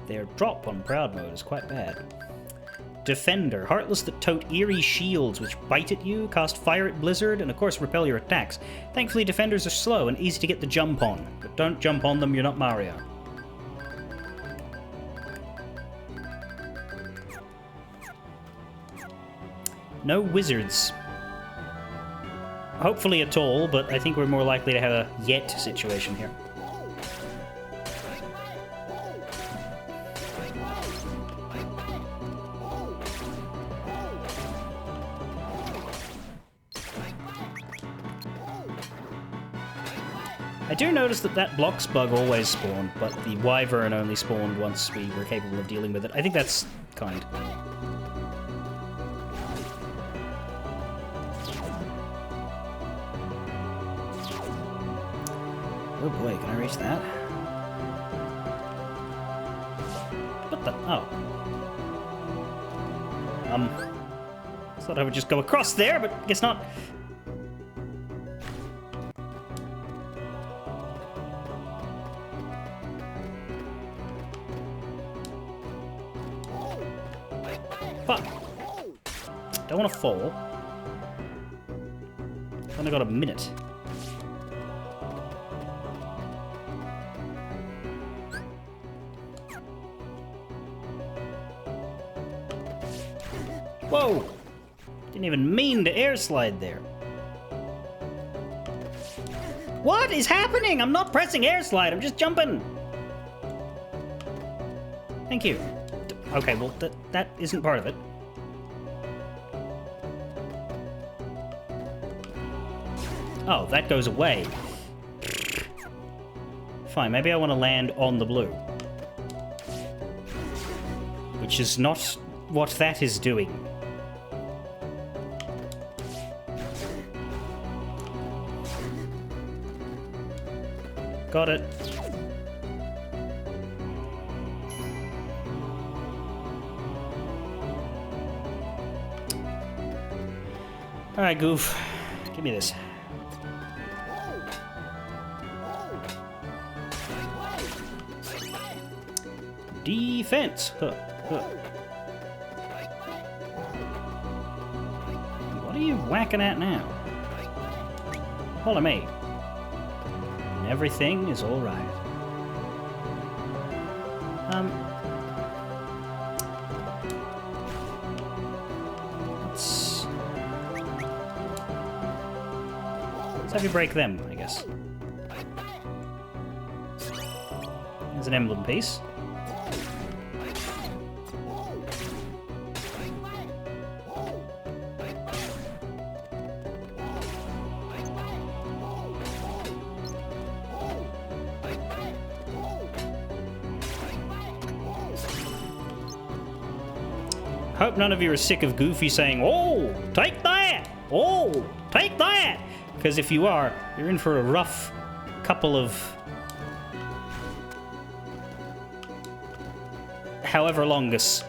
Their drop on Proud Mode is quite bad. Defender. Heartless that tote eerie shields which bite at you, cast fire at Blizzard, and of course repel your attacks. Thankfully, defenders are slow and easy to get the jump on, but don't jump on them, you're not Mario. No wizards. Hopefully at all, but I think we're more likely to have a yet situation here. I do notice that that blocks bug always spawned, but the wyvern only spawned once we were capable of dealing with it. I think that's kind. Oh boy, can I reach that? But the... Oh. Thought I would just go across there, but guess not. Fuck. Don't want to fall. Only got a minute. Whoa! Didn't even mean to air slide there. What is happening? I'm not pressing air slide, I'm just jumping. Thank you. Okay, well, that isn't part of it. Oh, that goes away. Fine, maybe I want to land on the blue. Which is not what that is doing. Got it. Alright, Goof. Give me this. Defense. Huh. What are you whacking at now? Follow me. And everything is all right. Let's have you break them, I guess. There's an emblem piece. Hope none of you are sick of Goofy saying, "Oh, take that! Oh, take that!" Because if you are, you're in for a rough couple of however longus.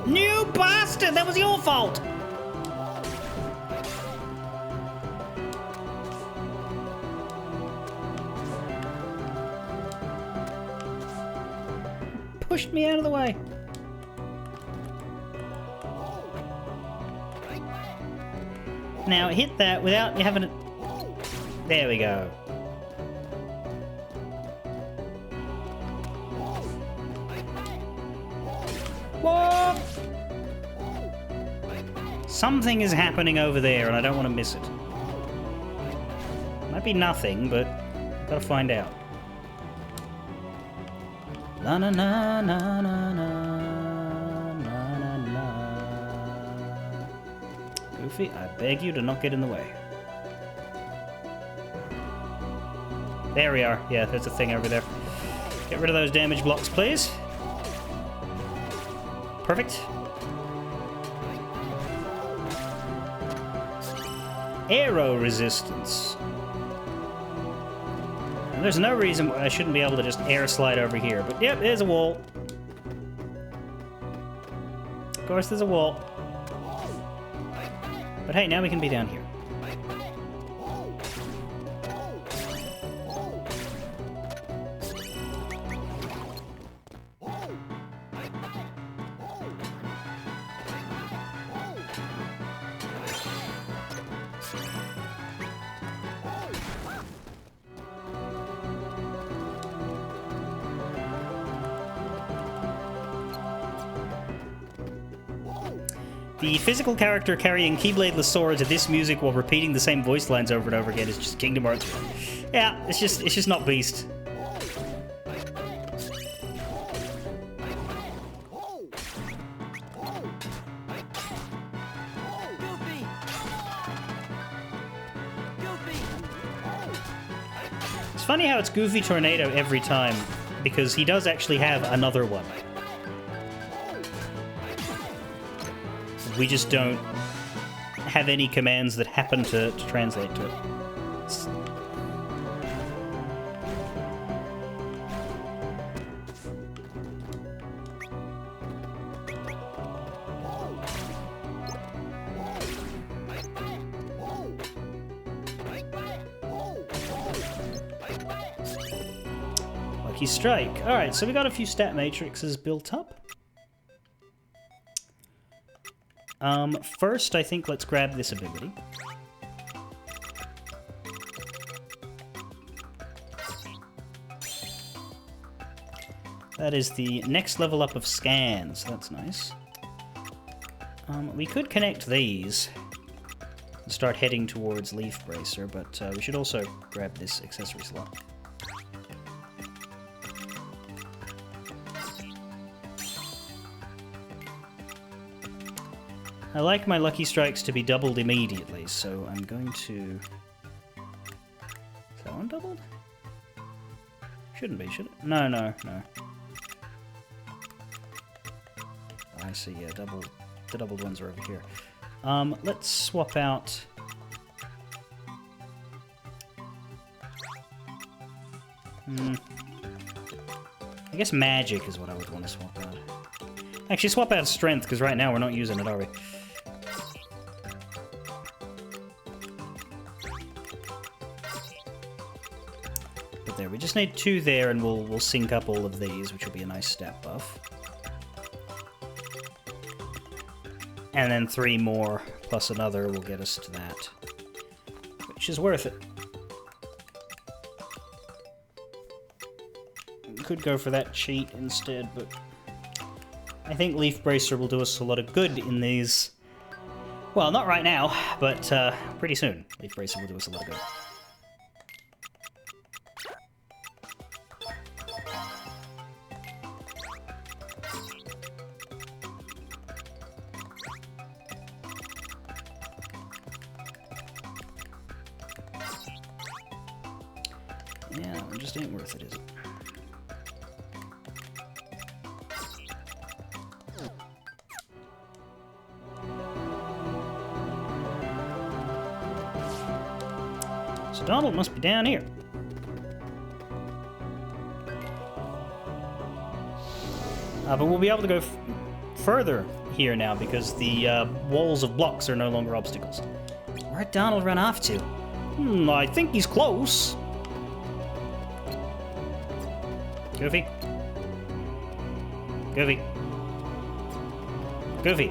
You bastard! That was your fault! Pushed me out of the way. Now hit that without you having to... There we go. Whoa! Something is happening over there and I don't want to miss it. Might be nothing, but I've got to find out. La na na na na na na na na. Goofy, I beg you to not get in the way. There we are. Yeah, there's a thing over there. Get rid of those damage blocks, please. Perfect. Arrow resistance. There's no reason why I shouldn't be able to just air slide over here, but yep, there's a wall. Of course, there's a wall. But hey, now we can be down here. The physical character carrying Keybladeless Sword to this music while repeating the same voice lines over and over again is just Kingdom Hearts. Yeah, it's just not Beast. Goofy! Goofy! It's funny how it's Goofy Tornado every time, because he does actually have another one. We just don't have any commands that happen to translate to it. Lucky Strike. Alright, so we got a few stat matrices built up. First, I think let's grab this ability. That is the next level up of scans. That's nice. We could connect these and start heading towards Leaf Bracer, but we should also grab this accessory slot. I like my Lucky Strikes to be doubled immediately, so I'm going to... Is that one doubled? Shouldn't be, should it? No, no, no. I see, yeah, the doubled ones are over here. Let's swap out... I guess Magic is what I would want to swap out. Actually, swap out Strength, because right now we're not using it, are we? But there, we just need 2 there, and we'll sync up all of these, which will be a nice stat buff. And then 3 more, plus another, will get us to that. Which is worth it. Could go for that cheat instead, but... I think Leaf Bracer will do us a lot of good in these... Well, not right now, but pretty soon. Leaf Bracer will do us a lot of good. Yeah, it just ain't worth it, is it? So Donald must be down here. But we'll be able to go further here now because the walls of blocks are no longer obstacles. Where'd Donald run off to? I think he's close. Goofy. Goofy. Goofy.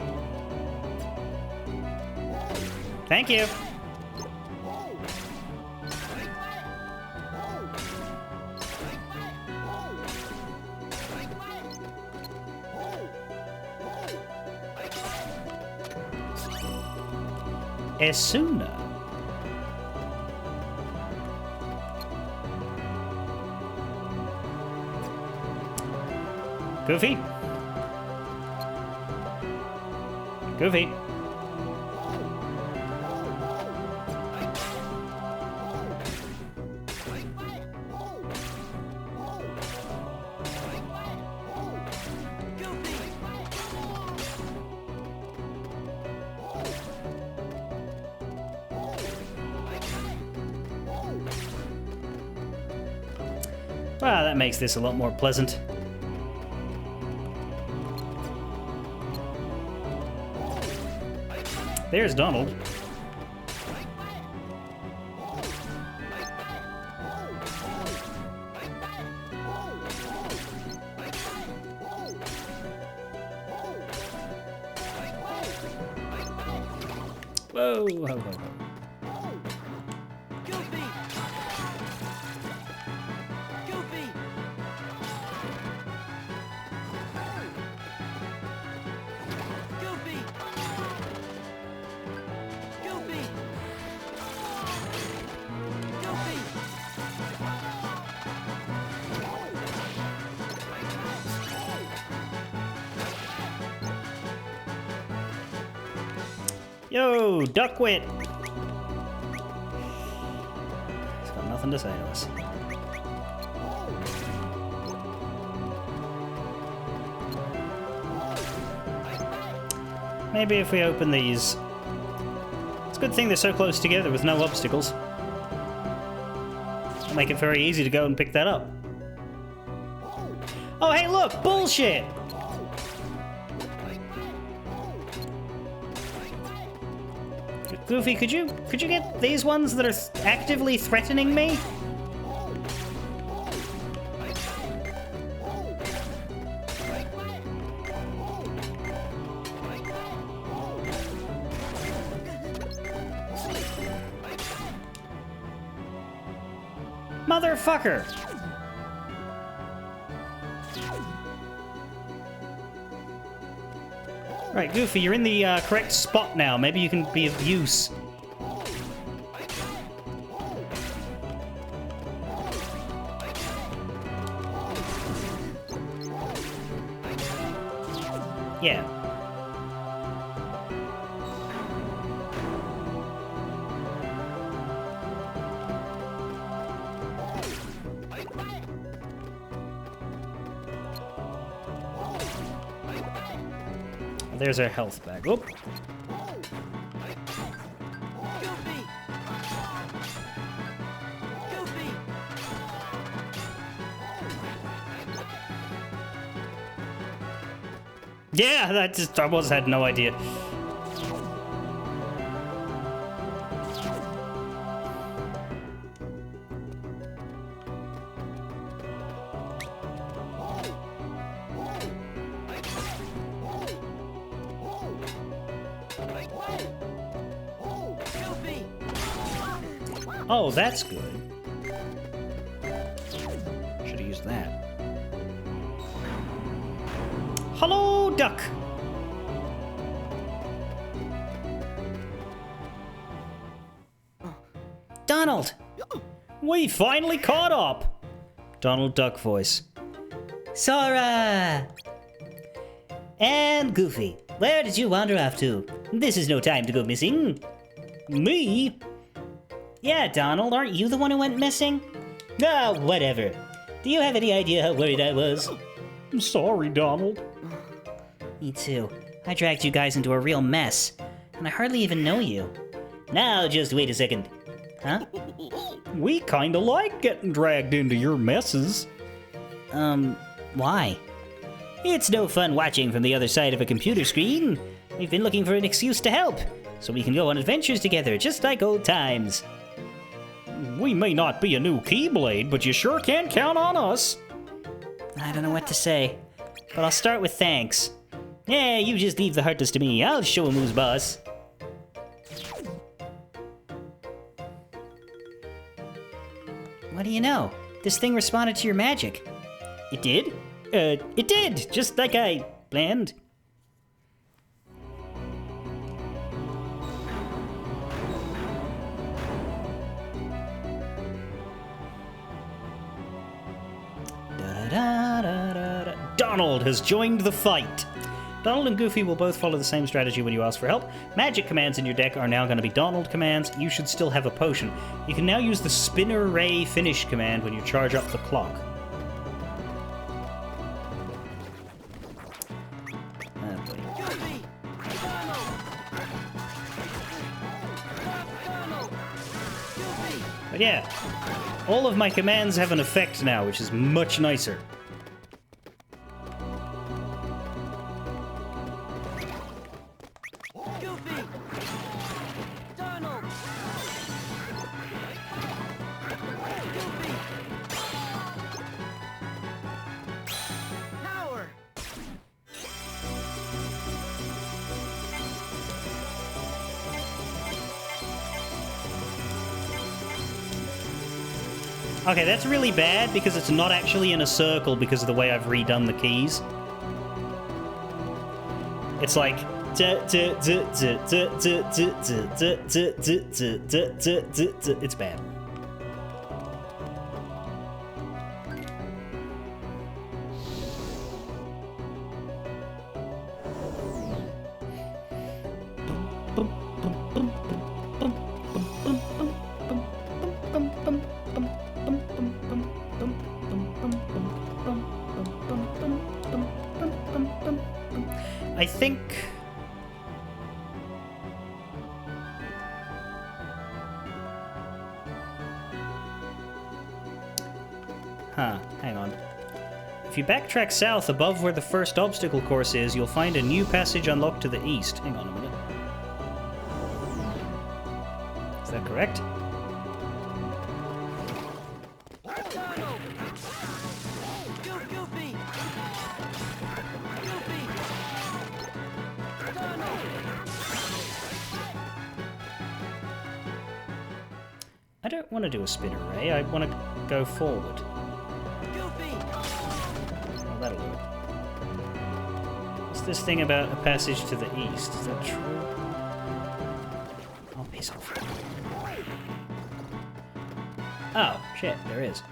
Thank you. Esuna. Goofy. Goofy. Wow, that makes this a lot more pleasant. There's Donald. Whoa, whoa, whoa, whoa. Goofy! Goofy! Goofy! Goofy! Goofy! Yo, Duckwit! He's got nothing to say to us. Maybe if we open these It's a good thing they're so close together with no obstacles. It'll make it very easy to go and pick that up. Oh, hey, look! Bullshit! Goofy, could you get these ones that are actively threatening me? Motherfucker! Right, Goofy, you're in the correct spot now. Maybe you can be of use. Yeah. There's our health bag. Oop. Goofy! Goofy! Yeah, that just I was had no idea. Goofy! Oh, that's good. Should have used that. Hello, duck. Donald! We finally caught up. Donald Duck voice. Sora! And Goofy, where did you wander off to? This is no time to go missing. Me? Yeah, Donald, aren't you the one who went missing? Ah, whatever. Do you have any idea how worried I was? I'm sorry, Donald. Me too. I dragged you guys into a real mess, and I hardly even know you. Now, just wait a second. Huh? We kinda like getting dragged into your messes. Why? It's no fun watching from the other side of a computer screen. We've been looking for an excuse to help, so we can go on adventures together, just like old times. We may not be a new Keyblade, but you sure can count on us. I don't know what to say, but I'll start with thanks. Yeah, you just leave the Heartless to me. I'll show him who's boss. What do you know? This thing responded to your magic. It did? It did, just like I planned. Donald has joined the fight. Donald and Goofy will both follow the same strategy when you ask for help. Magic commands in your deck are now going to be Donald commands. You should still have a potion. You can now use the Spinner Ray Finish command when you charge up the clock. Goofy! Donald! Donald! Goofy! But yeah, all of my commands have an effect now, which is much nicer. Goofy! Donald! Goofy! Power! Okay, that's really bad because it's not actually in a circle because of the way I've redone the keys. It's like it's bad. I think Huh, hang on. If you backtrack south above where the first obstacle course is, you'll find a new passage unlocked to the east. Hang on a minute. Is that correct? Donald! Goofy! Goofy! Donald! I don't want to do a spin array. I want to go forward. Goofy! Oh, that'll do it. What's this thing about a passage to the east? Is that true? Oh, piss off. Oh, shit, there is.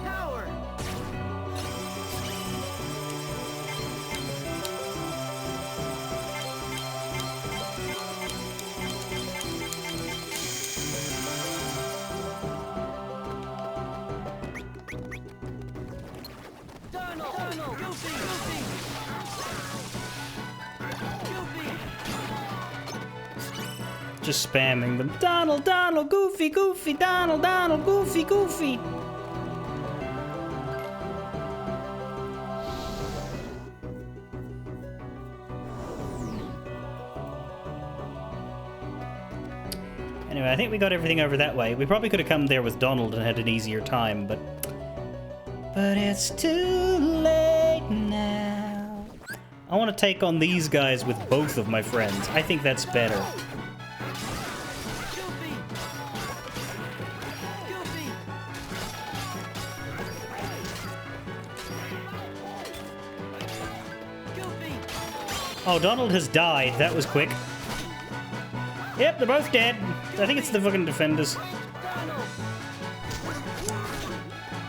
Power! Donald! Goofy! Just spamming them. Donald, Donald, Goofy, Goofy, Donald, Donald, Goofy, Goofy. Anyway, I think we got everything over that way. We probably could have come there with Donald and had an easier time, but it's too late now. I want to take on these guys with both of my friends. I think that's better. Oh, Donald has died. That was quick. Yep, they're both dead. I think it's the fucking defenders.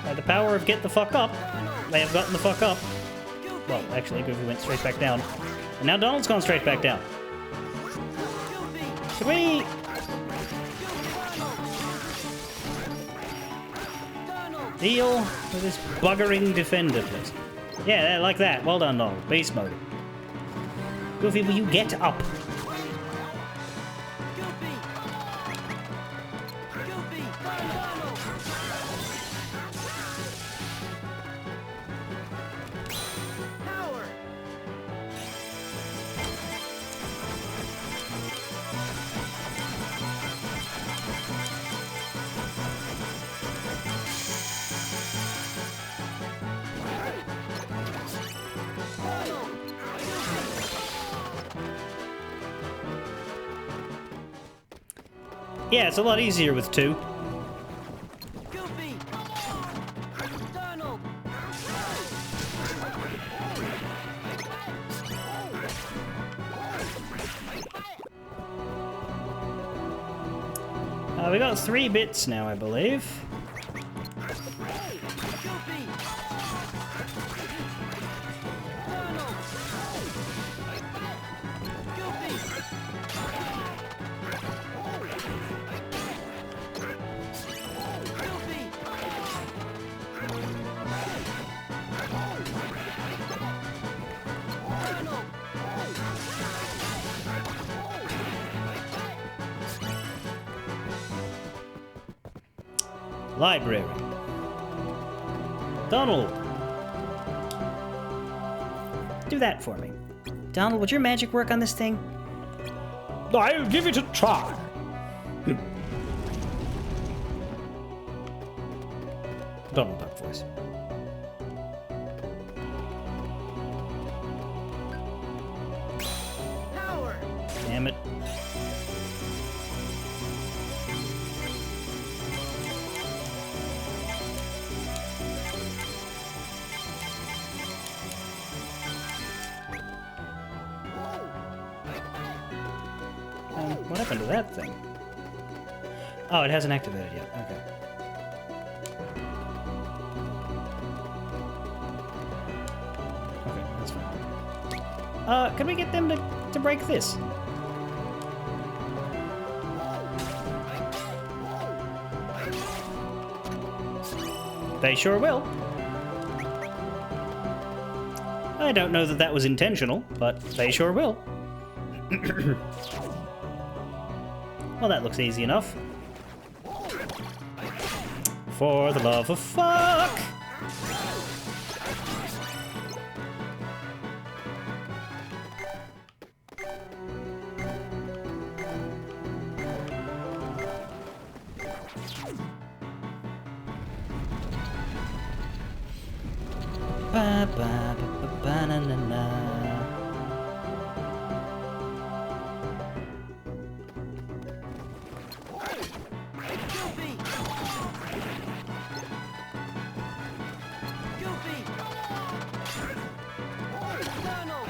By the power of get the fuck up, they have gotten the fuck up. Well, actually, Goofy went straight back down. And now Donald's gone straight back down. Could we... deal with this buggering defender, please? Yeah, like that. Well done, Donald. Beast mode. Goofy, will you get up? Yeah, it's a lot easier with two. Goofy! Donald! We got 3 bits now, I believe. Goofy! Donald! Goofy! Library. Donald! Do that for me. Donald, would your magic work on this thing? I'll give it a try. Donald Duck voice. Power! Damn it. What happened to that thing? Oh, it hasn't activated yet. Okay. Okay, that's fine. Can we get them to break this? They sure will. I don't know that that was intentional, but they sure will. Well, that looks easy enough. For the love of fuck! Ba ba ba ba ba na na na. Goofy! Goofy! Colonel!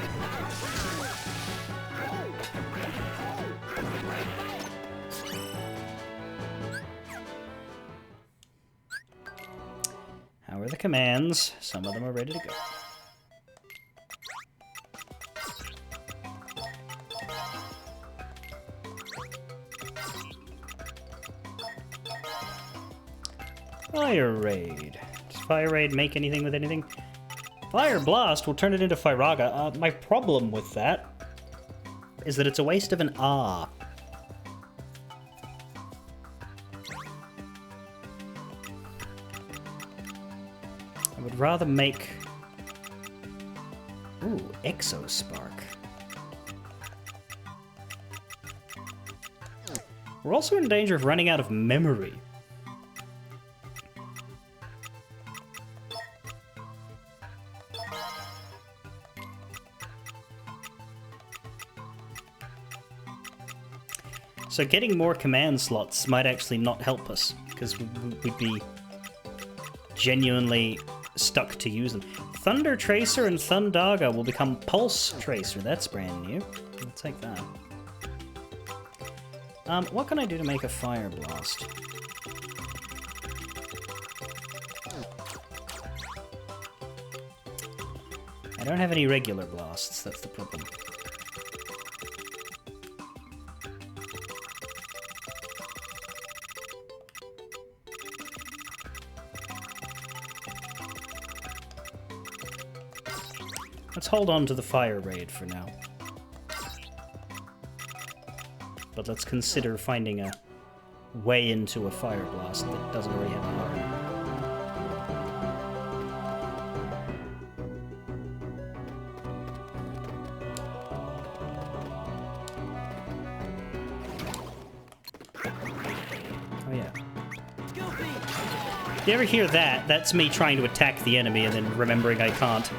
How are the commands? Some of them are ready to go. Fire Raid. Does Fire Raid make anything with anything? Fire Blast will turn it into Firaga. My problem with that is that it's a waste of an R. I would rather make... Ooh, Exospark. We're also in danger of running out of memory. So getting more command slots might actually not help us, because we'd be genuinely stuck to use them. Thunder Tracer and Thundaga will become Pulse Tracer. That's brand new. I'll take that. What can I do to make a Fire Blast? I don't have any regular blasts, that's the problem. Let's hold on to the Fire Raid for now. But let's consider finding a way into a Fire Blast that doesn't already have an arm. Oh yeah. If you ever hear that, that's me trying to attack the enemy and then remembering I can't.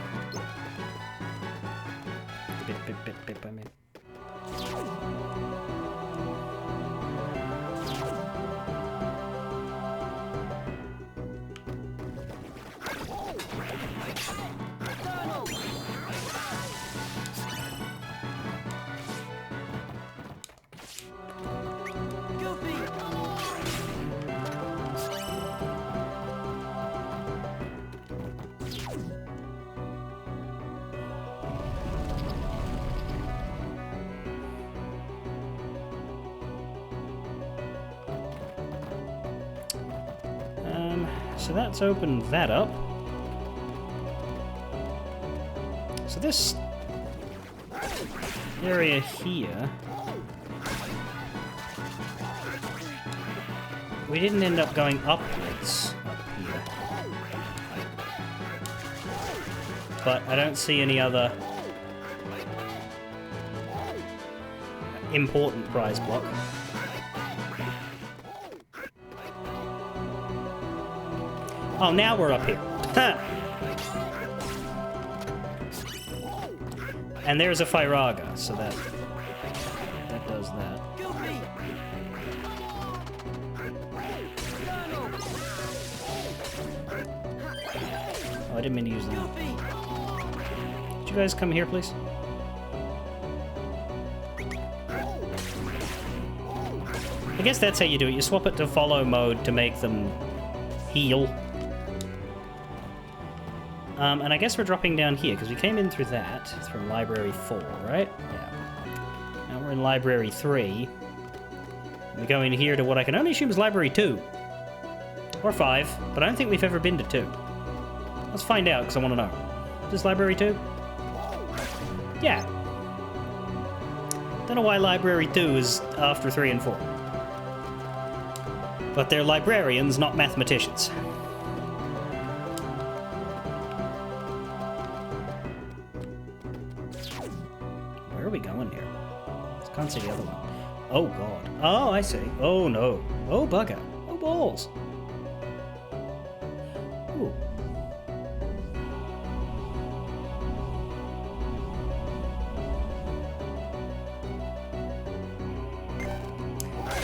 Bip, I mean. So that's opened that up. So this area here, we didn't end up going upwards up here. But I don't see any other important prize block. Oh, now we're up here. And there's a Firaga, so that does that. Oh, I didn't mean to use that. Could you guys come here, please? I guess that's how you do it. You swap it to follow mode to make them heal. And I guess we're dropping down here, because we came in through that, from Library 4, right? Yeah. Now we're in Library 3. We go in here to what I can only assume is Library 2. Or 5, but I don't think we've ever been to 2. Let's find out, because I want to know. Is this Library 2? Yeah. Don't know why Library 2 is after 3 and 4. But they're librarians, not mathematicians. Where are we going here? I can't see the other one. Oh god. Oh, I see. Oh no. Oh bugger. Oh balls. Ooh.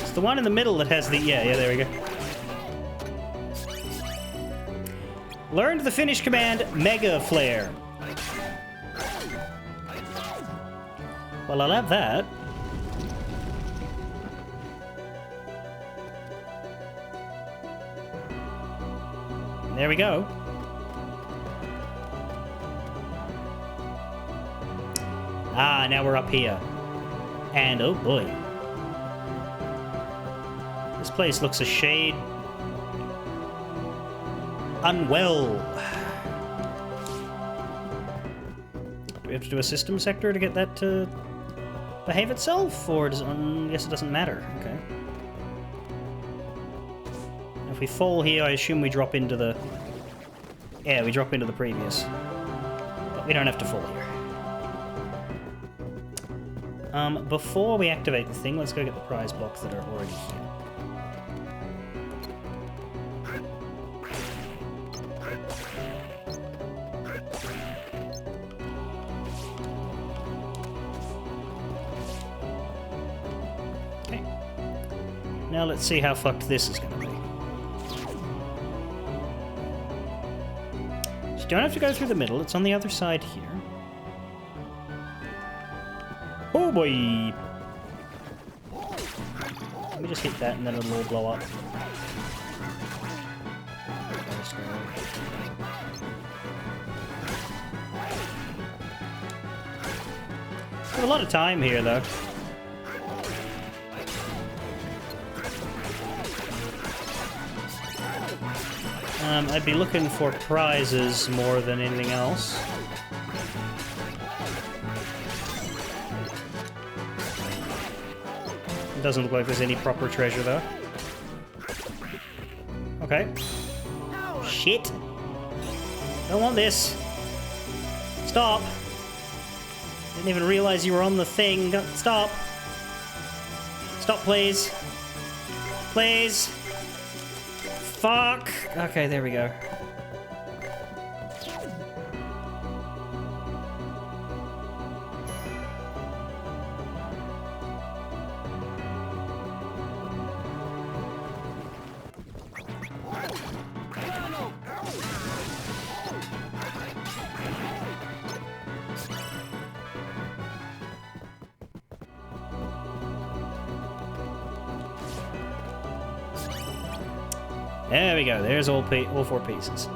It's the one in the middle that has the... Yeah, there we go. Learned the Finnish command Mega Flare. Well, I'll have that. There we go. Ah, now we're up here. And oh boy. This place looks a shade unwell. Do we have to do a system sector to get that to behave itself? Or does it, I guess it doesn't matter. Okay. If we fall here, I assume we drop into the... Yeah, we drop into the previous. But we don't have to fall here. Before we activate the thing, let's go get the prize blocks that are already here. Okay. Now let's see how fucked this is going to be. So you don't have to go through the middle, it's on the other side here. Oh boy! Let me just hit that and then it'll all blow up. We have a lot of time here though. I'd be looking for prizes more than anything else. Doesn't look like there's any proper treasure, though. Okay. Shit! Don't want this. Stop! Didn't even realize you were on the thing. Don't, stop! Stop, please. Please! Fuck! Okay, there we go. There we go. There's all four pieces.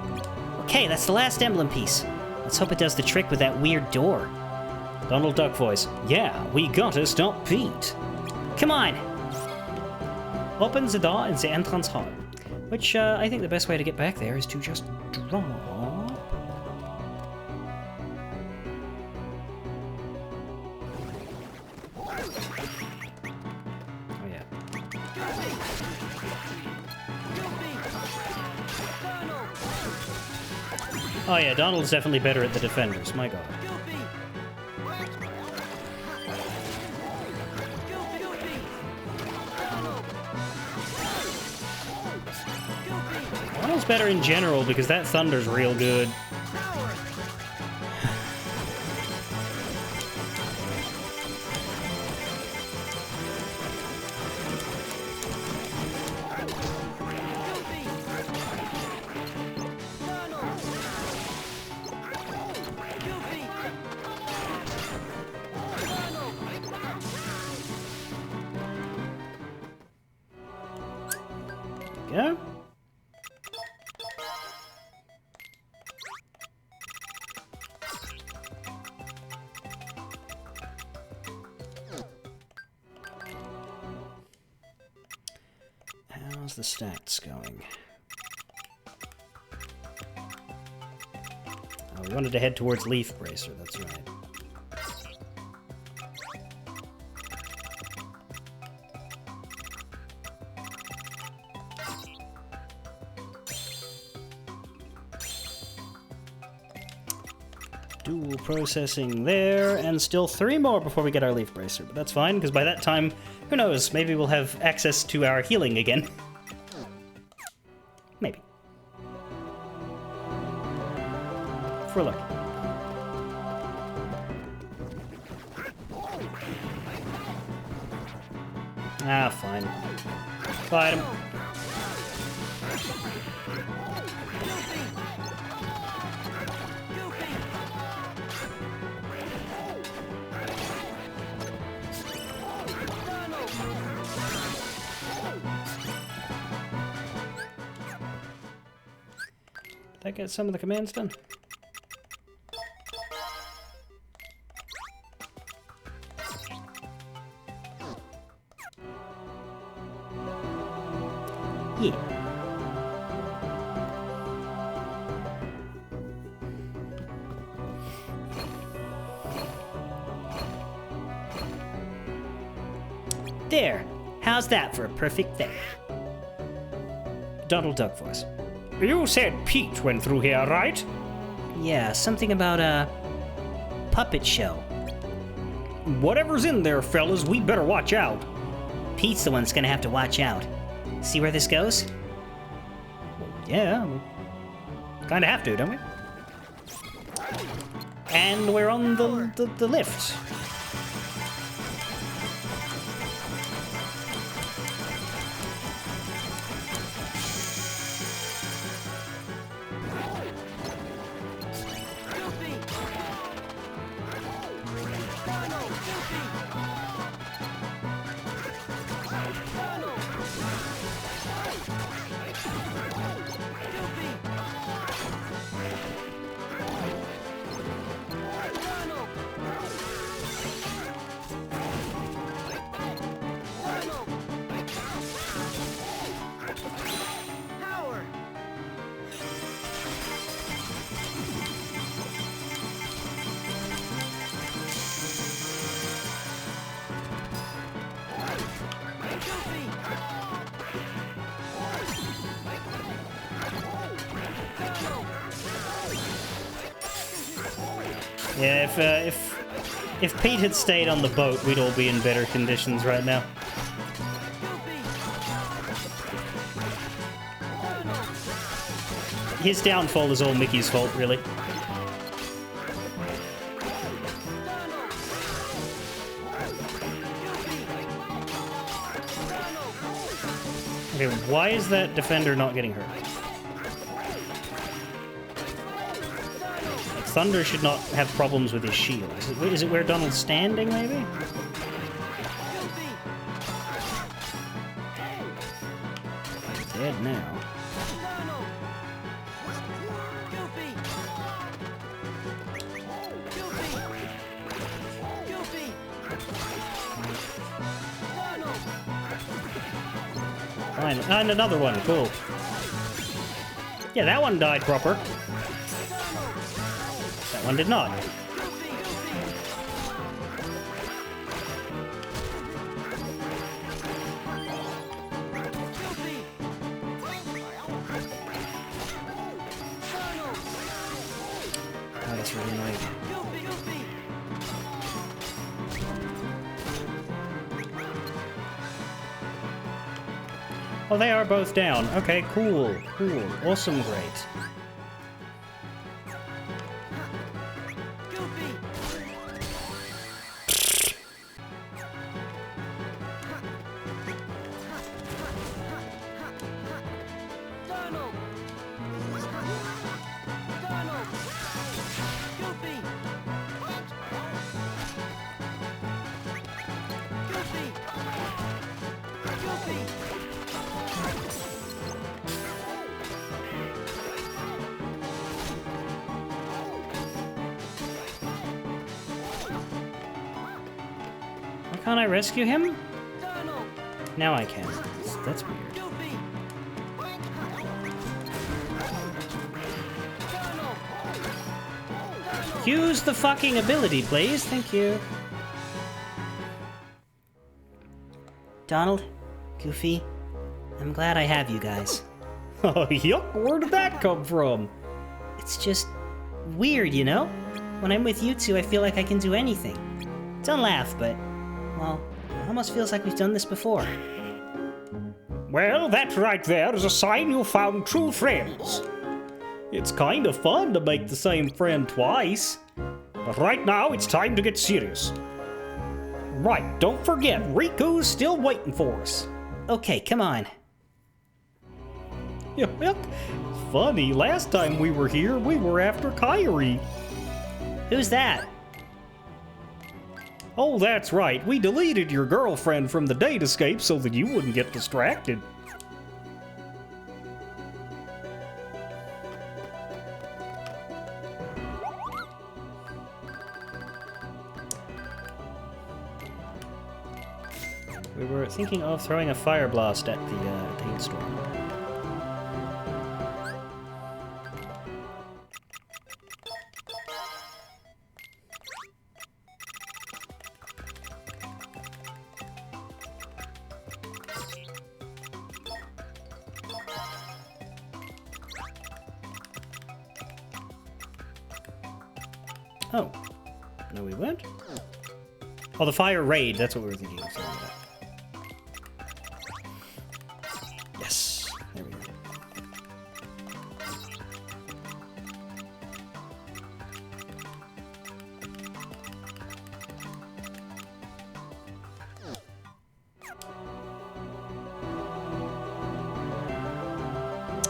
Okay, that's the last emblem piece. Let's hope it does the trick with that weird door. Donald Duck voice. Yeah, we gotta stop Pete. Come on! Open the door in the entrance hall. Which, I think the best way to get back there is to just drop. Oh yeah. Oh yeah, Donald's definitely better at the defenders, my god. Donald's better in general because that thunder's real good. Go. How's the stats going? Oh, we wanted to head towards Leaf Bracer, that's right. Dual processing there, and still 3 more before we get our Leaf Bracer. But that's fine, because by that time, who knows, maybe we'll have access to our healing again. Maybe. If we're lucky. Ah, fine. Fight him. Did I get some of the commands done? Yeah. There. How's that for a perfect thing? Donald Duck voice. You said Pete went through here, right? Yeah, something about a puppet show. Whatever's in there, fellas, we better watch out. Pete's the one that's gonna have to watch out. See where this goes? Yeah, we kinda have to, don't we? And we're on the lift. Yeah, if Pete had stayed on the boat, we'd all be in better conditions right now. His downfall is all Mickey's fault, really. Okay, why is that defender not getting hurt? Thunder should not have problems with his shield. Is it where Donald's standing, maybe? Dead now. Fine. And another one, cool. Yeah, that one died proper. That one did not. Oh, that's really annoying. Oh, they are both down. Okay, cool. Cool. Awesome, great. Can't I rescue him? Now I can. That's weird. Use the fucking ability, please. Thank you. Donald, Goofy, I'm glad I have you guys. Oh, yuck. Where did that come from? It's just weird, you know? When I'm with you two, I feel like I can do anything. Don't laugh, but, well, it almost feels like we've done this before. Well, that right there is a sign you found true friends. It's kind of fun to make the same friend twice. But right now, it's time to get serious. Right, don't forget, Riku's still waiting for us. Okay, come on. Yeah, funny, last time we were here, we were after Kairi. Who's that? Oh, that's right, we deleted your girlfriend from the datascape so that you wouldn't get distracted. We were thinking of throwing a fire blast at the hailstorm. Oh. No, we weren't? Oh, the fire raid. That's what we were thinking of. Sorry about that. Yes. There we go.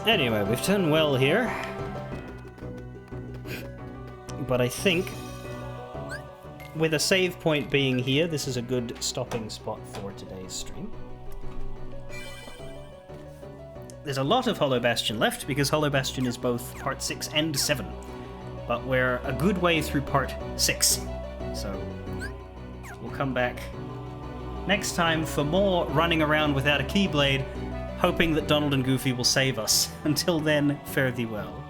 Anyway, we've done well here. But I think, with a save point being here, this is a good stopping spot for today's stream. There's a lot of Hollow Bastion left, because Hollow Bastion is both part 6 and 7. But we're a good way through part 6. So, we'll come back next time for more running around without a Keyblade, hoping that Donald and Goofy will save us. Until then, fare thee well.